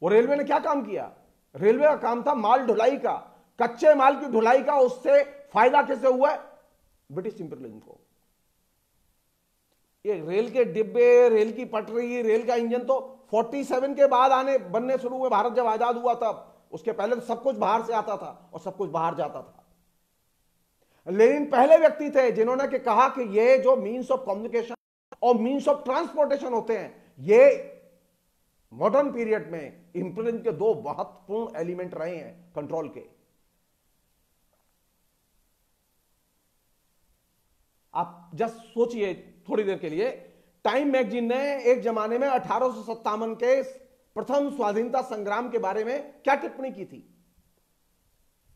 वो रेलवे ने क्या काम किया? रेलवे का काम था माल ढुलाई का, कच्चे माल की ढुलाई का। उससे फायदा कैसे हुआ? ब्रिटिश इंपीरियलिज्म को। ये रेल के डिब्बे, रेल की पटरी, रेल का इंजन तो 47 के बाद बनने शुरू हुए। भारत जब आजाद हुआ तब, उसके पहले तो सब कुछ बाहर से आता था और सब कुछ बाहर जाता था। लेकिन पहले व्यक्ति थे जिन्होंने कि कहा कि ये जो मीन्स ऑफ कम्युनिकेशन और मीन्स ऑफ ट्रांसपोर्टेशन होते हैं, ये मॉडर्न पीरियड में इंपीरियलिज्म के दो महत्वपूर्ण एलिमेंट रहे हैं कंट्रोल के। आप जस्ट सोचिए थोड़ी देर के लिए, टाइम मैगजीन ने एक जमाने में 1857 के प्रथम स्वाधीनता संग्राम के बारे में क्या टिप्पणी की थी?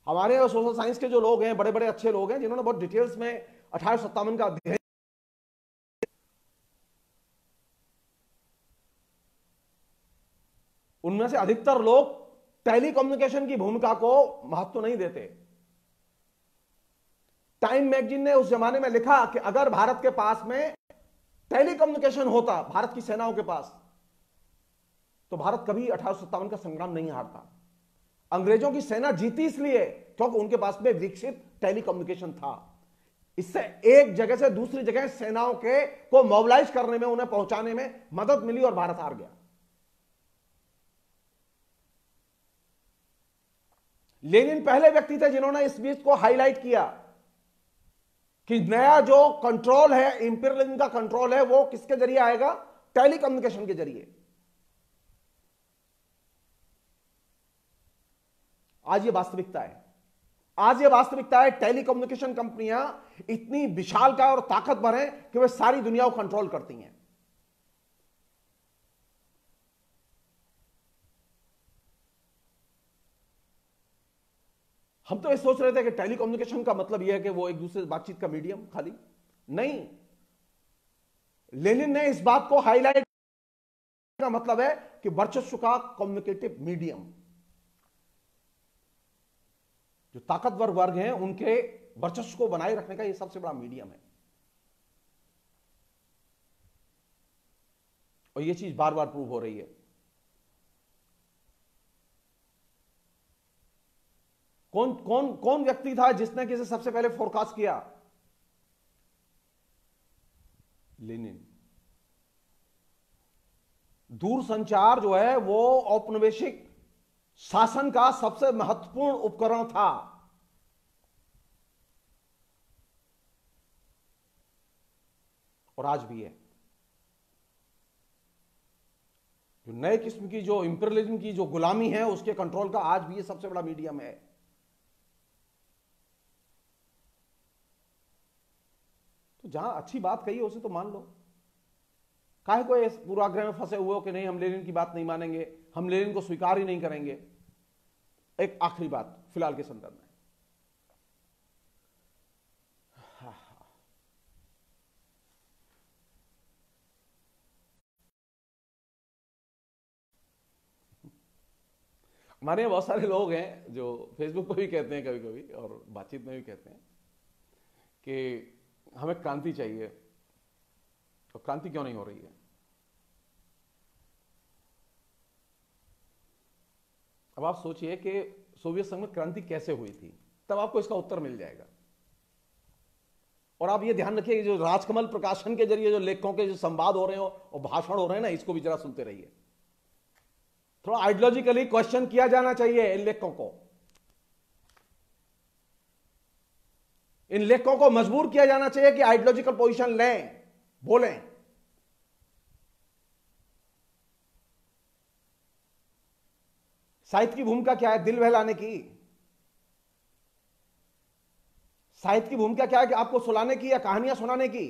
हमारे सोशल साइंस के जो लोग हैं, बड़े बड़े अच्छे लोग हैं, जिन्होंने बहुत डिटेल्स में 1857 का अध्ययन, उनमें से अधिकतर लोग टेलीकम्युनिकेशन की भूमिका को महत्व नहीं देते। टाइम मैगजीन ने उस जमाने में लिखा कि अगर भारत के पास में टेलीकम्युनिकेशन होता, भारत की सेनाओं के पास, तो भारत कभी 1857 का संग्राम नहीं हारता। अंग्रेजों की सेना जीती इसलिए क्योंकि उनके पास में विकसित टेलीकम्युनिकेशन था। इससे एक जगह से दूसरी जगह सेनाओं के को मोबिलाइज करने में, उन्हें पहुंचाने में मदद मिली और भारत हार गया। लेनिन पहले व्यक्ति थे जिन्होंने इस चीज को हाईलाइट किया कि नया जो कंट्रोल है, इंपीरियलिज्म का कंट्रोल है, वो किसके जरिए आएगा? टेलीकम्युनिकेशन के जरिए। आज ये वास्तविकता है, आज ये वास्तविकता है। टेलीकम्युनिकेशन कंपनियां इतनी विशालकाय और ताकतवर हैं कि वे सारी दुनिया को कंट्रोल करती हैं। हम तो ये सोच रहे थे कि टेलीकम्युनिकेशन का मतलब यह है कि वो एक दूसरे से बातचीत का मीडियम खाली नहीं। लेनिन ने इस बात को हाईलाइट का मतलब है कि वर्चस्व का कम्युनिकेटिव मीडियम। जो ताकतवर वर्ग हैं उनके वर्चस्व को बनाए रखने का यह सबसे बड़ा मीडियम है। और यह चीज बार बार प्रूव हो रही है। कौन कौन कौन व्यक्ति था जिसने किसे सबसे पहले फोरकास्ट किया? लेनिन। दूरसंचार जो है वो औपनिवेशिक शासन का सबसे महत्वपूर्ण उपकरण था। और आज भी है। जो नए किस्म की जो इंपीरियलिज्म की जो गुलामी है उसके कंट्रोल का आज भी ये सबसे बड़ा मीडियम है। तो जहां अच्छी बात कही है उसे तो मान लो। काहे को इस पूर्वाग्रह में फंसे हुए हो कि नहीं हम लेनिन की बात नहीं मानेंगे, हम लेनिन को स्वीकार ही नहीं करेंगे। एक आखिरी बात फिलहाल के संदर्भ में, हमारे यहाँ बहुत सारे लोग हैं जो फेसबुक पर भी कहते हैं कभी कभी और बातचीत में भी कहते हैं कि हमें क्रांति चाहिए। तो क्रांति क्यों नहीं हो रही है? अब आप सोचिए कि सोवियत संघ में क्रांति कैसे हुई थी, तब आपको इसका उत्तर मिल जाएगा। और आप ये ध्यान रखिए जो राजकमल प्रकाशन के जरिए जो लेखकों के जो संवाद हो रहे हो और भाषण हो रहे हैं ना, इसको भी जरा सुनते रहिए। थोड़ा आइडियोलॉजिकली क्वेश्चन किया जाना चाहिए इन लेखकों को। इन लेखकों को मजबूर किया जाना चाहिए कि आइडियोलॉजिकल पोजीशन लें, बोलें। साहित्य की भूमिका क्या है? दिल बहलाने की। साहित्य की भूमिका क्या है कि आपको सुलाने की या कहानियां सुनाने की?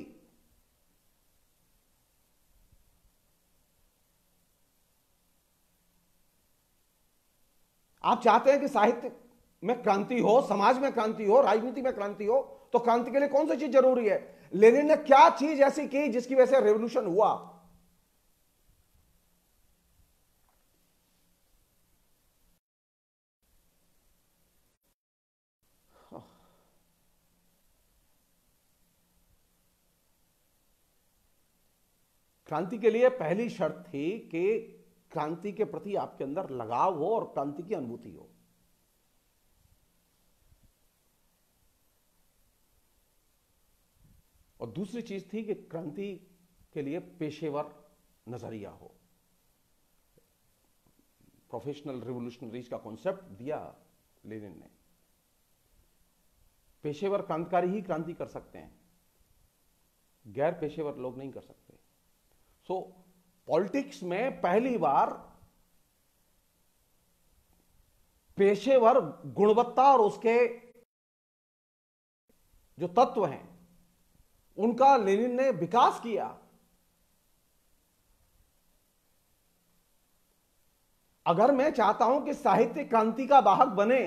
आप चाहते हैं कि साहित्य में क्रांति हो, समाज में क्रांति हो, राजनीति में क्रांति हो, तो क्रांति के लिए कौन सी चीज जरूरी है? लेनिन ने क्या चीज ऐसी की जिसकी वजह से रेवोल्यूशन हुआ? क्रांति के लिए पहली शर्त थी कि क्रांति के प्रति आपके अंदर लगाव हो और क्रांति की अनुभूति हो। और दूसरी चीज थी कि क्रांति के लिए पेशेवर नजरिया हो। प्रोफेशनल रिवोल्यूशनरीज का कॉन्सेप्ट दिया लेनिन ने। पेशेवर क्रांतिकारी ही क्रांति कर सकते हैं, गैर पेशेवर लोग नहीं कर सकते। सो पॉलिटिक्स में पहली बार पेशेवर गुणवत्ता और उसके जो तत्व हैं उनका लेनिन ने विकास किया। अगर मैं चाहता हूं कि साहित्य क्रांति का वाहक बने,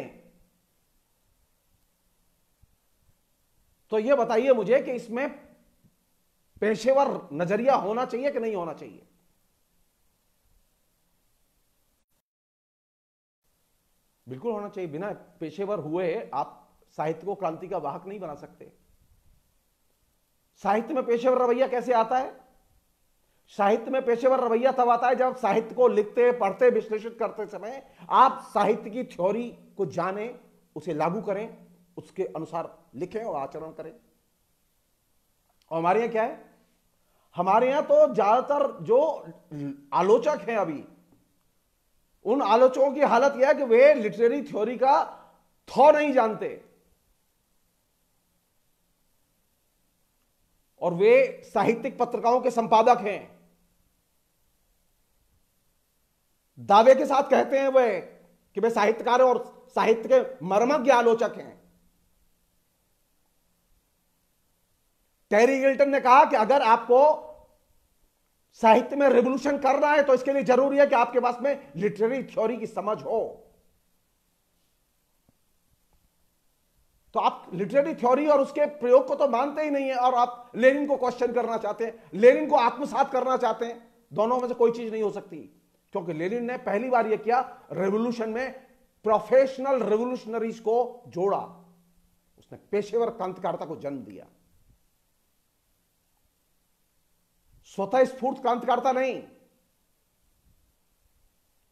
तो यह बताइए मुझे कि इसमें पेशेवर नजरिया होना चाहिए कि नहीं होना चाहिए? बिल्कुल होना चाहिए। बिना पेशेवर हुए आप साहित्य को क्रांति का वाहक नहीं बना सकते। साहित्य में पेशेवर रवैया कैसे आता है? साहित्य में पेशेवर रवैया तब आता है जब साहित्य को लिखते, पढ़ते, विश्लेषित करते समय आप साहित्य की थ्योरी को जानें, उसे लागू करें, उसके अनुसार लिखें और आचरण करें। और हमारे यहां क्या है, हमारे यहां तो ज्यादातर जो आलोचक हैं अभी, उन आलोचकों की हालत यह है कि वे लिटरेरी थ्योरी का थॉ नहीं जानते और वे साहित्यिक पत्रिकाओं के संपादक हैं। दावे के साथ कहते हैं वे कि वे साहित्यकार और साहित्य के मर्मज्ञ आलोचक हैं। टेरी गिल्टन ने कहा कि अगर आपको साहित्य में रिवॉल्यूशन करना है तो इसके लिए जरूरी है कि आपके पास में लिटरेरी थ्योरी की समझ हो। तो आप लिटरेरी थ्योरी और उसके प्रयोग को तो मानते ही नहीं है और आप लेनिन को क्वेश्चन करना चाहते हैं, लेनिन को आत्मसात करना चाहते हैं। दोनों में से कोई चीज नहीं हो सकती, क्योंकि लेनिन ने पहली बार यह किया, रेवोल्यूशन में प्रोफेशनल रेवोल्यूशनरीज को जोड़ा, उसने पेशेवर क्रांतिकारिता को जन्म दिया। स्वतः स्फूर्त क्रांतिकारिता नहीं,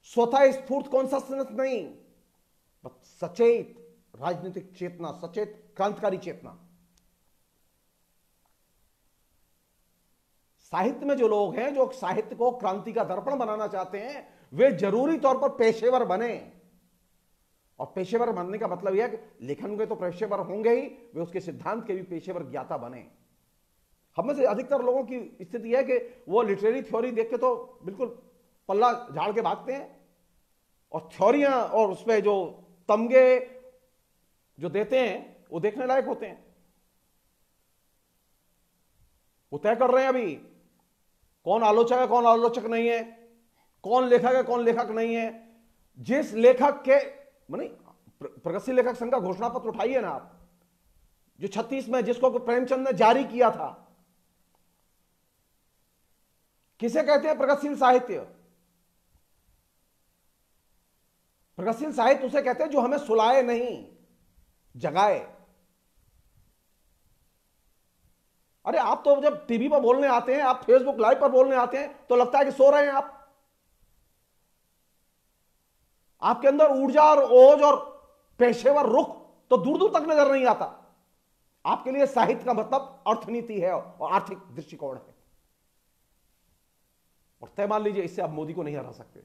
स्वतः स्फूर्त कॉन्शसनेस नहीं, सचेत राजनीतिक चेतना, सचेत क्रांतिकारी चेतना। साहित्य में जो लोग हैं, जो साहित्य को क्रांति का दर्पण बनाना चाहते हैं, वे जरूरी तौर पर पेशेवर बने। और पेशेवर बनने का मतलब यह है कि लेखन के तो पेशेवर होंगे ही, वे उसके सिद्धांत के भी पेशेवर ज्ञाता बने। हम में से अधिकतर लोगों की स्थिति है कि वो लिटरेरी थ्योरी देख के तो बिल्कुल पल्ला झाड़ के भागते हैं और थ्योरियां और उसमें जो तमगे जो देते हैं वो देखने लायक होते हैं। वो तय कर रहे हैं अभी कौन आलोचक है, कौन आलोचक नहीं है, कौन लेखक है, कौन लेखक नहीं है। जिस लेखक के माने प्रगतिशील लेखक संघ का घोषणा पत्र उठाइए ना आप, जो 36 में जिसको प्रेमचंद ने जारी किया था, किसे कहते हैं प्रगतिशील साहित्य? प्रगतिशील साहित्य उसे कहते हैं जो हमें सुलाए नहीं, जगाए। अरे आप तो जब टीवी पर बोलने आते हैं, आप फेसबुक लाइव पर बोलने आते हैं तो लगता है कि सो रहे हैं आप। आपके अंदर ऊर्जा और ओज और पेशेवर रुख तो दूर दूर तक नजर नहीं आता। आपके लिए साहित्य का मतलब अर्थनीति है और आर्थिक दृष्टिकोण है। और तय मान लीजिए, इससे आप मोदी को नहीं हरा सकते,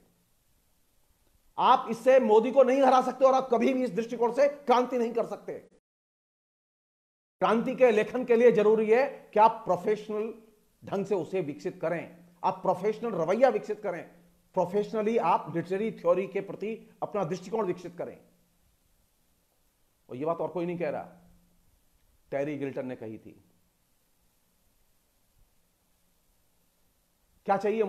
आप इससे मोदी को नहीं हरा सकते और आप कभी भी इस दृष्टिकोण से क्रांति नहीं कर सकते। क्रांति के लेखन के लिए जरूरी है कि आप प्रोफेशनल ढंग से उसे विकसित करें, आप प्रोफेशनल रवैया विकसित करें, प्रोफेशनली आप लिटरेरी थ्योरी के प्रति अपना दृष्टिकोण विकसित करें। और यह बात और कोई नहीं कह रहा, टेरी गिल्टन ने कही थी। क्या चाहिए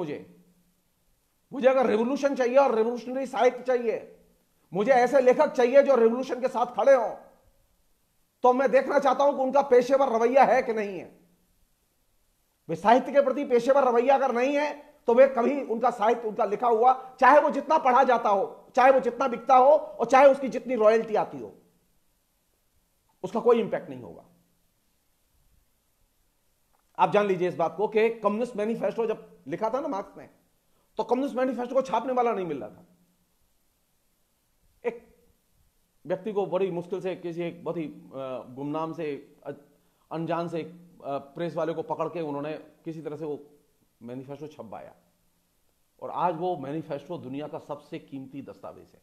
मुझे अगर रेवोल्यूशन चाहिए और रेवोल्यूशनरी साहित्य चाहिए, मुझे ऐसे लेखक चाहिए जो रेवोल्यूशन के साथ खड़े हों, तो मैं देखना चाहता हूं कि उनका पेशेवर रवैया है कि नहीं है। वे साहित्य के प्रति पेशेवर रवैया अगर नहीं है तो वे कभी उनका साहित्य, उनका लिखा हुआ, चाहे वो जितना पढ़ा जाता हो, चाहे वो जितना बिकता हो और चाहे उसकी जितनी रॉयल्टी आती हो, उसका कोई इंपैक्ट नहीं होगा। आप जान लीजिए इस बात को कि कम्युनिस्ट मैनिफेस्टो जब लिखा था ना मार्क्स ने, तो कम्युनिस्ट मैनिफेस्टो को छापने वाला नहीं मिल रहा था। एक व्यक्ति को बड़ी मुश्किल से किसी एक बहुत ही गुमनाम से, अनजान से प्रेस वाले को पकड़ के उन्होंने किसी तरह से वो मैनिफेस्टो छपवाया और आज वो मैनिफेस्टो दुनिया का सबसे कीमती दस्तावेज है।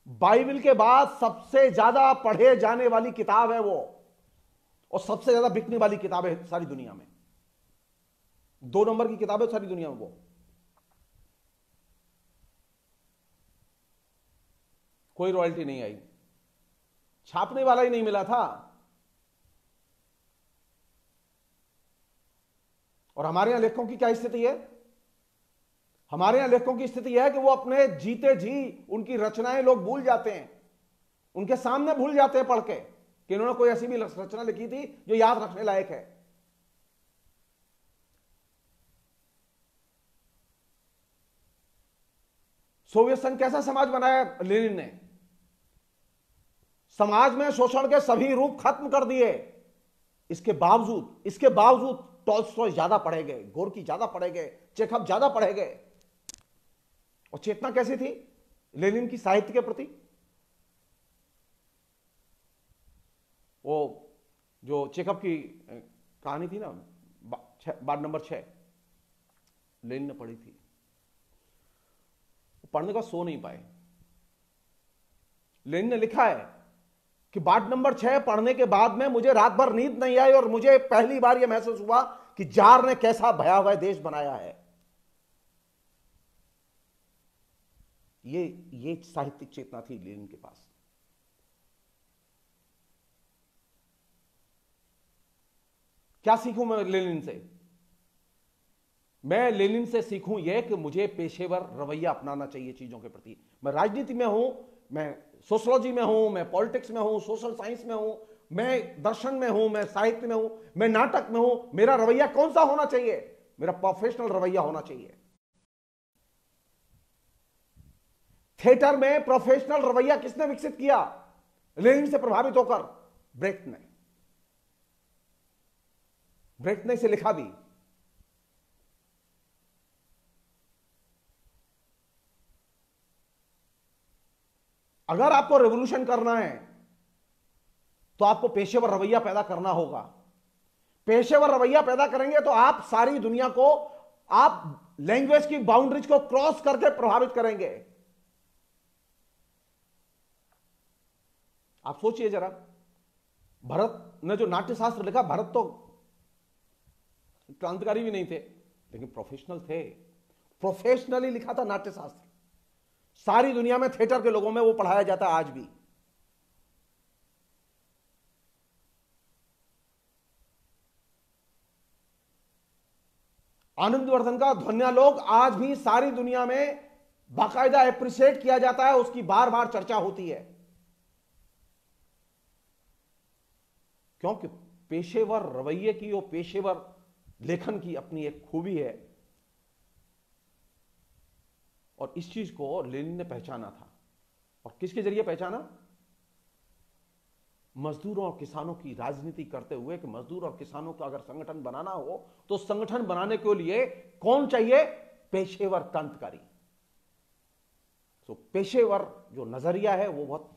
बाइबल के बाद सबसे ज्यादा पढ़े जाने वाली किताब है वो, और सबसे ज्यादा बिकने वाली किताब है सारी दुनिया में। 2 नंबर की किताब है सारी दुनिया में वो। कोई रॉयल्टी नहीं आई, छापने वाला ही नहीं मिला था। और हमारे यहां लेखकों की क्या स्थिति है? हमारे यहां लेखकों की स्थिति है कि वो अपने जीते जी उनकी रचनाएं लोग भूल जाते हैं, उनके सामने भूल जाते हैं पढ़ के कि इन्होंने कोई ऐसी भी रचना लिखी थी जो याद रखने लायक है। सोवियत संघ कैसा समाज बनाया लेनिन ने? समाज में शोषण के सभी रूप खत्म कर दिए। इसके बावजूद टॉल्स्टॉय ज्यादा पढ़े गए, गोरकी ज्यादा पढ़े गए, चेखव ज्यादा पढ़े गए। और चेतना कैसी थी लेनिन की साहित्य के प्रति? वो जो चेखव की कहानी थी ना, वार्ड नंबर 6, लेनिन ने पढ़ी थी, पढ़ने का सो नहीं पाए। लेनिन ने लिखा है कि वार्ड नंबर 6 पढ़ने के बाद में मुझे रात भर नींद नहीं आई और मुझे पहली बार यह महसूस हुआ कि जार ने कैसा भयावह देश बनाया है। ये साहित्यिक चेतना थी लेनिन के पास। क्या सीखूं मैं लेनिन से? मैं लेनिन से सीखूं यह कि मुझे पेशेवर रवैया अपनाना चाहिए चीजों के प्रति। मैं राजनीति में हूं, मैं सोशियोलॉजी में हूं, मैं पॉलिटिक्स में हूं, सोशल साइंस में हूं, मैं दर्शन में हूं, मैं साहित्य में हूं, मैं नाटक में हूं। मेरा रवैया कौन सा होना चाहिए? मेरा प्रोफेशनल रवैया होना चाहिए। थिएटर में प्रोफेशनल रवैया किसने विकसित किया? लेनिन से प्रभावित होकर ब्रेख्त ने। ब्रेख्त ने इसे लिखा भी। अगर आपको रेवोल्यूशन करना है तो आपको पेशेवर रवैया पैदा करना होगा। पेशेवर रवैया पैदा करेंगे तो आप सारी दुनिया को, आप लैंग्वेज की बाउंड्रीज को क्रॉस करके प्रभावित करेंगे। आप सोचिए जरा, भरत ने जो नाट्यशास्त्र लिखा, भरत तो क्रांतिकारी भी नहीं थे लेकिन प्रोफेशनल थे, प्रोफेशनली लिखा था नाट्यशास्त्र। सारी दुनिया में थिएटर के लोगों में वो पढ़ाया जाता है आज भी। आनंदवर्धन का ध्वन्यालोक आज भी सारी दुनिया में बाकायदा एप्रिशिएट किया जाता है, उसकी बार बार चर्चा होती है, क्योंकि पेशेवर रवैये की और पेशेवर लेखन की अपनी एक खूबी है। और इस चीज को लेनिन ने पहचाना था। और किसके जरिए पहचाना? मजदूरों और किसानों की राजनीति करते हुए कि मजदूर और किसानों का अगर संगठन बनाना हो तो संगठन बनाने के लिए कौन चाहिए? पेशेवर क्रांतिकारी। तो पेशेवर जो नजरिया है वो बहुत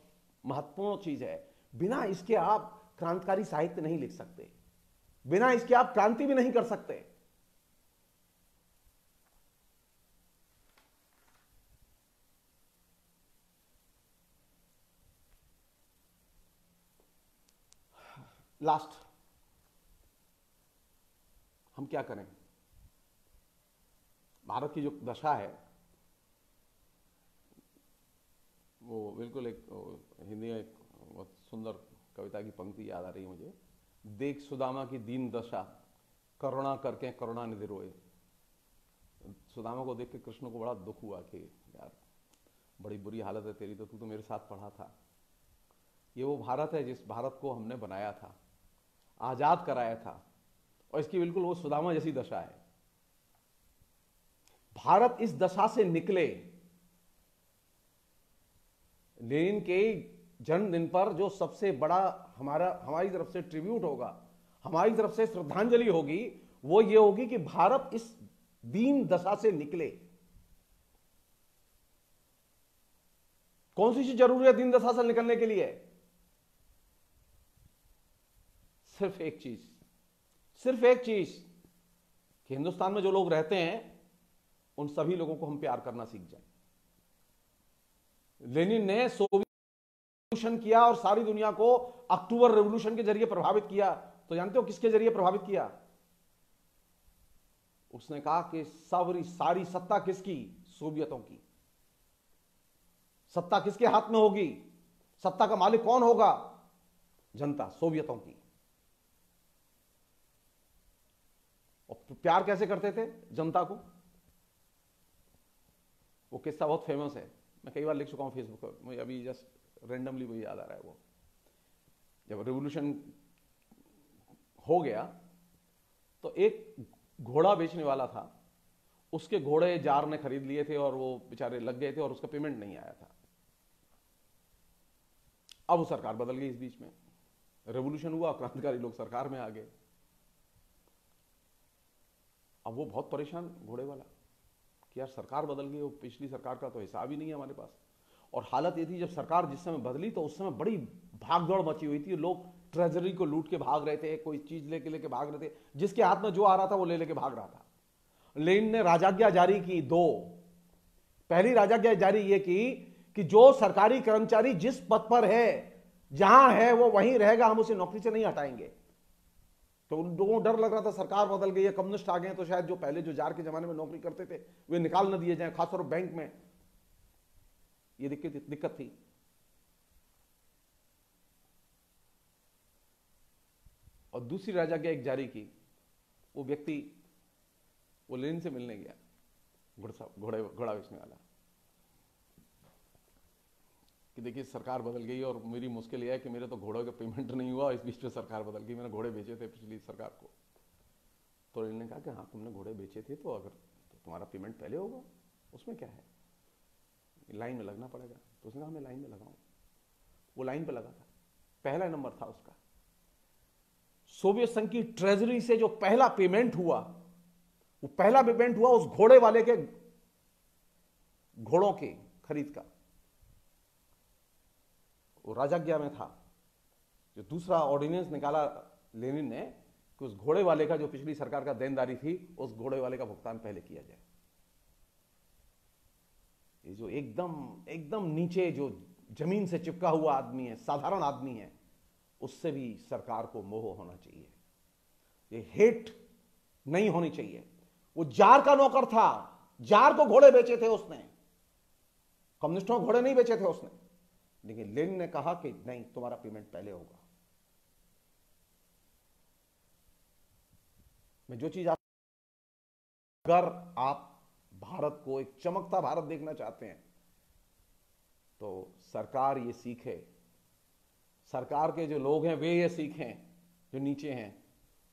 महत्वपूर्ण चीज है। बिना इसके आप क्रांतिकारी साहित्य नहीं लिख सकते, बिना इसके आप क्रांति भी नहीं कर सकते। लास्ट, हम क्या करें? भारत की जो दशा है वो बिल्कुल एक हिंदी में एक बहुत सुंदर कविता की पंक्ति याद आ रही है मुझे। देख सुदामा की दीन दशा, करुणा करके करुणानिधि रोए। सुदामा को देख के कृष्ण को बड़ा दुख हुआ कि यार बड़ी बुरी हालत है तेरी, तो तू तो मेरे साथ पढ़ा था। ये वो भारत है जिस भारत को हमने बनाया था, आजाद कराया था, और इसकी बिल्कुल वो सुदामा जैसी दशा है। भारत इस दशा से निकले। लेनिन के जन्मदिन पर जो सबसे बड़ा हमारी तरफ से ट्रिब्यूट होगा, हमारी तरफ से श्रद्धांजलि होगी, वो ये होगी कि भारत इस दीन दशा से निकले। कौन सी चीज जरूरी है दीन दशा से निकलने के लिए? सिर्फ एक चीज, सिर्फ एक चीज कि हिंदुस्तान में जो लोग रहते हैं उन सभी लोगों को हम प्यार करना सीख जाए। लेनिन ने सोवियत रेवोल्यूशन किया और सारी दुनिया को अक्टूबर रेवोल्यूशन के जरिए प्रभावित किया। तो जानते हो किसके जरिए प्रभावित किया? उसने कहा कि सारी सत्ता किसकी? सोवियतों की। सत्ता किसके हाथ में होगी? सत्ता का मालिक कौन होगा? जनता, सोवियतों की। और प्यार कैसे करते थे जनता को? वो किस्सा बहुत फेमस है, मैं कई बार लिख चुका हूं फेसबुक पर, मुझे अभी जस्ट रेंडमली वही याद आ रहा है। वो जब रेवोल्यूशन हो गया तो एक घोड़ा बेचने वाला था, उसके घोड़े जार ने खरीद लिए थे और वो बेचारे लग गए थे और उसका पेमेंट नहीं आया था। अब वो सरकार बदल गई, इस बीच में रेवोल्यूशन हुआ, क्रांतिकारी लोग सरकार में आ गए। अब वो बहुत परेशान घोड़े वाला कि यार सरकार बदल गई, वो पिछली सरकार का तो हिसाब ही नहीं है हमारे पास। और हालत ये थी जब सरकार जिस समय बदली तो उस समय बड़ी भागदौड़ मची हुई थी, लोग ट्रेजरी को लूट के भाग रहे थे, कोई चीज लेके लेके भाग रहे थे, जिसके हाथ में जो आ रहा था वो ले लेके भाग रहा था। लेनिन ने राजाज्ञा जारी की दो। पहली राजाज्ञा जारी ये की कि जो सरकारी कर्मचारी जिस पद पर है, जहां है वो वहीं रहेगा, हम उसे नौकरी से नहीं हटाएंगे। तो उन लोगों को डर लग रहा था सरकार बदल गई है, कम्युनिस्ट आ गए तो शायद जो पहले जो जार के जमाने में नौकरी करते थे वे निकाल न दिए जाएं, खासतौर पर बैंक में ये दिक्कत थी। और दूसरी राजाज्ञा एक जारी की, वो व्यक्ति वो लेनिन से मिलने गया, घोड़ा बेचने वाला, कि देखिए सरकार बदल गई और मेरी मुश्किल यह है कि मेरे तो घोड़ों का पेमेंट नहीं हुआ, इस बीच में सरकार बदल गई, मैंने घोड़े बेचे थे पिछली सरकार को। तो लेनिन ने कहा कि हाँ तुमने घोड़े बेचे थे तो अगर तो तुम्हारा पेमेंट पहले होगा, उसमें क्या है, लाइन में लगना पड़ेगा। तो उसने कहा मैं लाइन में लगाऊं। वो लाइन पे लगा था, पहला नंबर था उसका। सोवियत संघ की ट्रेजरी से जो पहला पेमेंट हुआ, वो पहला पेमेंट हुआ उस घोड़े वाले के घोड़ों की खरीद का। वो राजाज्ञा में था, जो दूसरा ऑर्डिनेंस निकाला लेनिन ने कि उस घोड़े वाले का जो पिछली सरकार का देनदारी थी, उस घोड़े वाले का भुगतान पहले किया जाए। ये जो एकदम नीचे जो जमीन से चिपका हुआ आदमी है, साधारण आदमी है, उससे भी सरकार को मोह होना चाहिए, ये हेट नहीं होनी चाहिए। वो जार का नौकर था, जार को घोड़े बेचे थे उसने, कम्युनिस्टों को घोड़े नहीं बेचे थे उसने। लेकिन लेनिन ने कहा कि नहीं, तुम्हारा पेमेंट पहले होगा। मैं जो चीज अगर आप भारत को एक चमकता भारत देखना चाहते हैं तो सरकार ये सीखे, सरकार के जो लोग हैं वे ये सीखें, जो नीचे हैं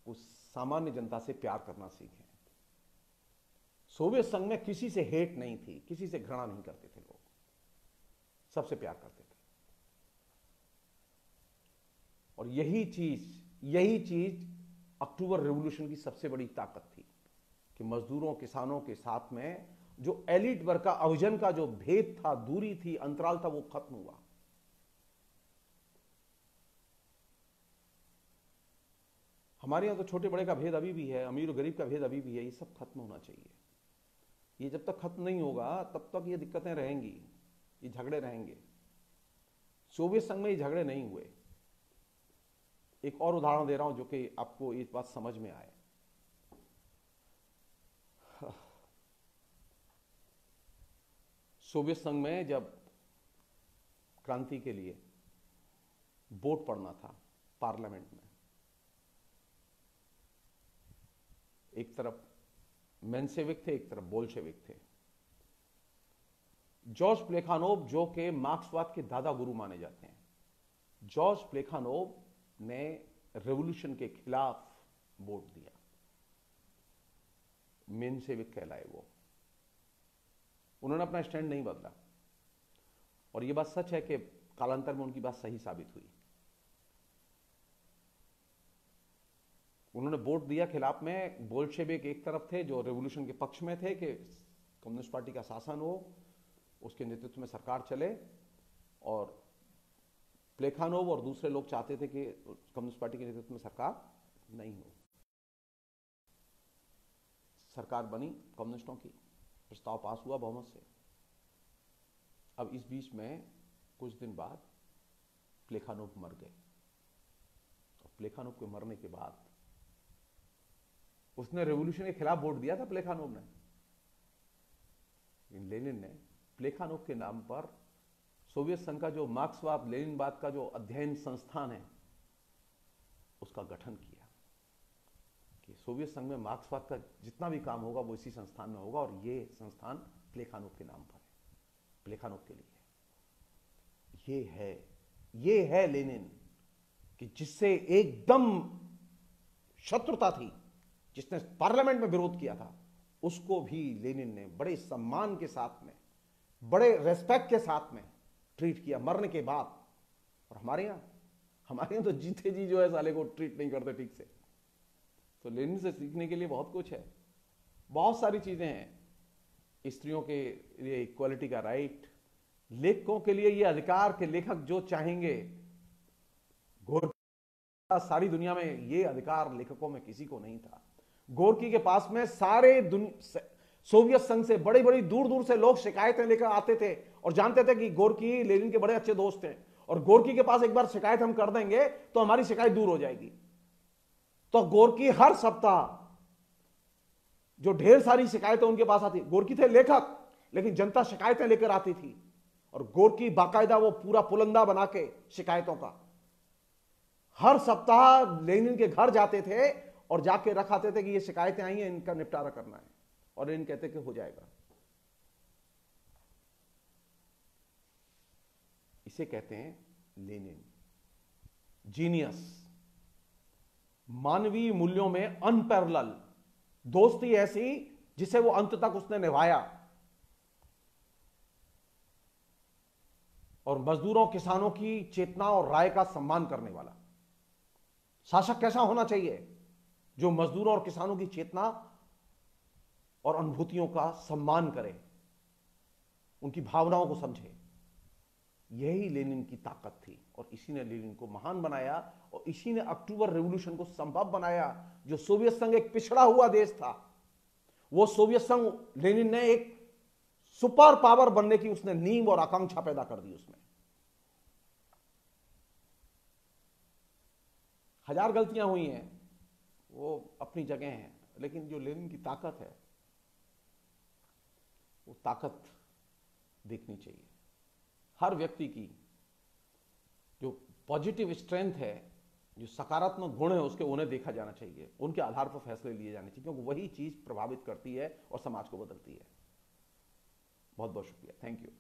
वो सामान्य जनता से प्यार करना सीखें। सोवियत संघ में किसी से हेट नहीं थी, किसी से घृणा नहीं करते थे लोग, सबसे प्यार करते थे। और यही चीज अक्टूबर रेवोल्यूशन की सबसे बड़ी ताकत थी कि मजदूरों किसानों के साथ में जो एलिट वर्ग का अविजन का जो भेद था, दूरी थी, अंतराल था, वो खत्म हुआ। हमारे यहां तो छोटे बड़े का भेद अभी भी है, अमीर और गरीब का भेद अभी भी है, ये सब खत्म होना चाहिए। ये जब तक खत्म नहीं होगा तब तक ये दिक्कतें रहेंगी, ये झगड़े रहेंगे। सोवियत संघ में ये झगड़े नहीं हुए। एक और उदाहरण दे रहा हूं जो कि आपको इस बात समझ में आए। सोवियत संघ में जब क्रांति के लिए वोट पड़ना था पार्लियामेंट में, एक तरफ मेंशेविक थे, एक तरफ बोल्शेविक थे। जॉर्ज प्लेखानोव जो कि मार्क्सवाद के दादा गुरु माने जाते हैं, जॉर्ज प्लेखानोव ने रेवोल्यूशन के खिलाफ वोट दिया। मेंशेविक कहलाए वो। उन्होंने अपना स्टैंड नहीं बदला और यह बात सच है कि कालांतर में उनकी बात सही साबित हुई। उन्होंने वोट दिया खिलाफ में। बोल्शेविक एक तरफ थे जो रेवोल्यूशन के पक्ष में थे कि कम्युनिस्ट पार्टी का शासन हो, उसके नेतृत्व में सरकार चले, और प्लेखानोव और दूसरे लोग चाहते थे कि कम्युनिस्ट पार्टी के नेतृत्व में सरकार नहीं हो। सरकार बनी कम्युनिस्टों की, प्रस्ताव पास हुआ बहुमत से। अब इस बीच में कुछ दिन बाद प्लेखानोव मर गए। और प्लेखानोव के मरने के बाद उसने रेवोल्यूशन के खिलाफ वोट दिया था प्लेखानोव ने, लेनिन ने प्लेखानोव के नाम पर सोवियत संघ का जो मार्क्सवाद लेनिनवाद का जो अध्ययन संस्थान है उसका गठन किया कि सोवियत संघ में मार्क्सवाद का जितना भी काम होगा वो इसी संस्थान में होगा, और ये संस्थान प्लेखानोव के नाम पर है, प्लेखानोव के लिए। ये है लेनिन कि जिससे एकदम शत्रुता थी, जिसने पार्लियामेंट में विरोध किया था, उसको भी लेनिन ने बड़े सम्मान के साथ में, बड़े रेस्पेक्ट के साथ में ट्रीट किया मरने के बाद। और हमारे यहां तो जीते जी जो है साले को ट्रीट नहीं करते ठीक से। तो लेनिन से सीखने के लिए बहुत कुछ है। बहुत सारी चीजें हैं। स्त्रियों के लिए इक्वालिटी का राइट, लेखकों के लिए ये अधिकार के लेखक जो चाहेंगे, गोरकी सारी दुनिया में ये अधिकार लेखकों में किसी को नहीं था। गोरकी के पास में सारे सोवियत संघ से बड़ी बड़ी दूर दूर से लोग शिकायतें लेकर आते थे और जानते थे कि गोरकी लेनिन के बड़े अच्छे दोस्त हैं और गोरकी के पास एक बार शिकायत हम कर देंगे तो हमारी शिकायत दूर हो जाएगी। तो गोरकी हर सप्ताह जो ढेर सारी शिकायतें उनके पास आती, गोरकी थे लेखक लेकिन जनता शिकायतें लेकर आती थी और गोरकी बाकायदा वो पूरा पुलंदा बना के शिकायतों का हर सप्ताह लेनिन के घर जाते थे और जाके रखाते थे कि ये शिकायतें आई हैं, इनका निपटारा करना है, और लेनिन कहते कि हो जाएगा। इसे कहते हैं लेनिन जीनियस, मानवीय मूल्यों में अनपैरेलल, दोस्ती ऐसी जिसे वो अंत तक उसने निभाया, और मजदूरों किसानों की चेतना और राय का सम्मान करने वाला। शासक कैसा होना चाहिए? जो मजदूरों और किसानों की चेतना और अनुभूतियों का सम्मान करे, उनकी भावनाओं को समझे। यही लेनिन की ताकत थी और इसी ने लेनिन को महान बनाया और इसी ने अक्टूबर रेवोल्यूशन को संभव बनाया। जो सोवियत संघ एक पिछड़ा हुआ देश था, वो सोवियत संघ लेनिन ने एक सुपर पावर बनने की उसने नींव और आकांक्षा पैदा कर दी। उसमें हजार गलतियां हुई हैं, वो अपनी जगह हैं, लेकिन जो लेनिन की ताकत है वो ताकत देखनी चाहिए। हर व्यक्ति की जो पॉजिटिव स्ट्रेंथ है, जो सकारात्मक गुण है, उसके उन्हें देखा जाना चाहिए, उनके आधार पर फैसले लिए जाने चाहिए, क्योंकि वही चीज प्रभावित करती है और समाज को बदलती है। बहुत बहुत शुक्रिया, थैंक यू।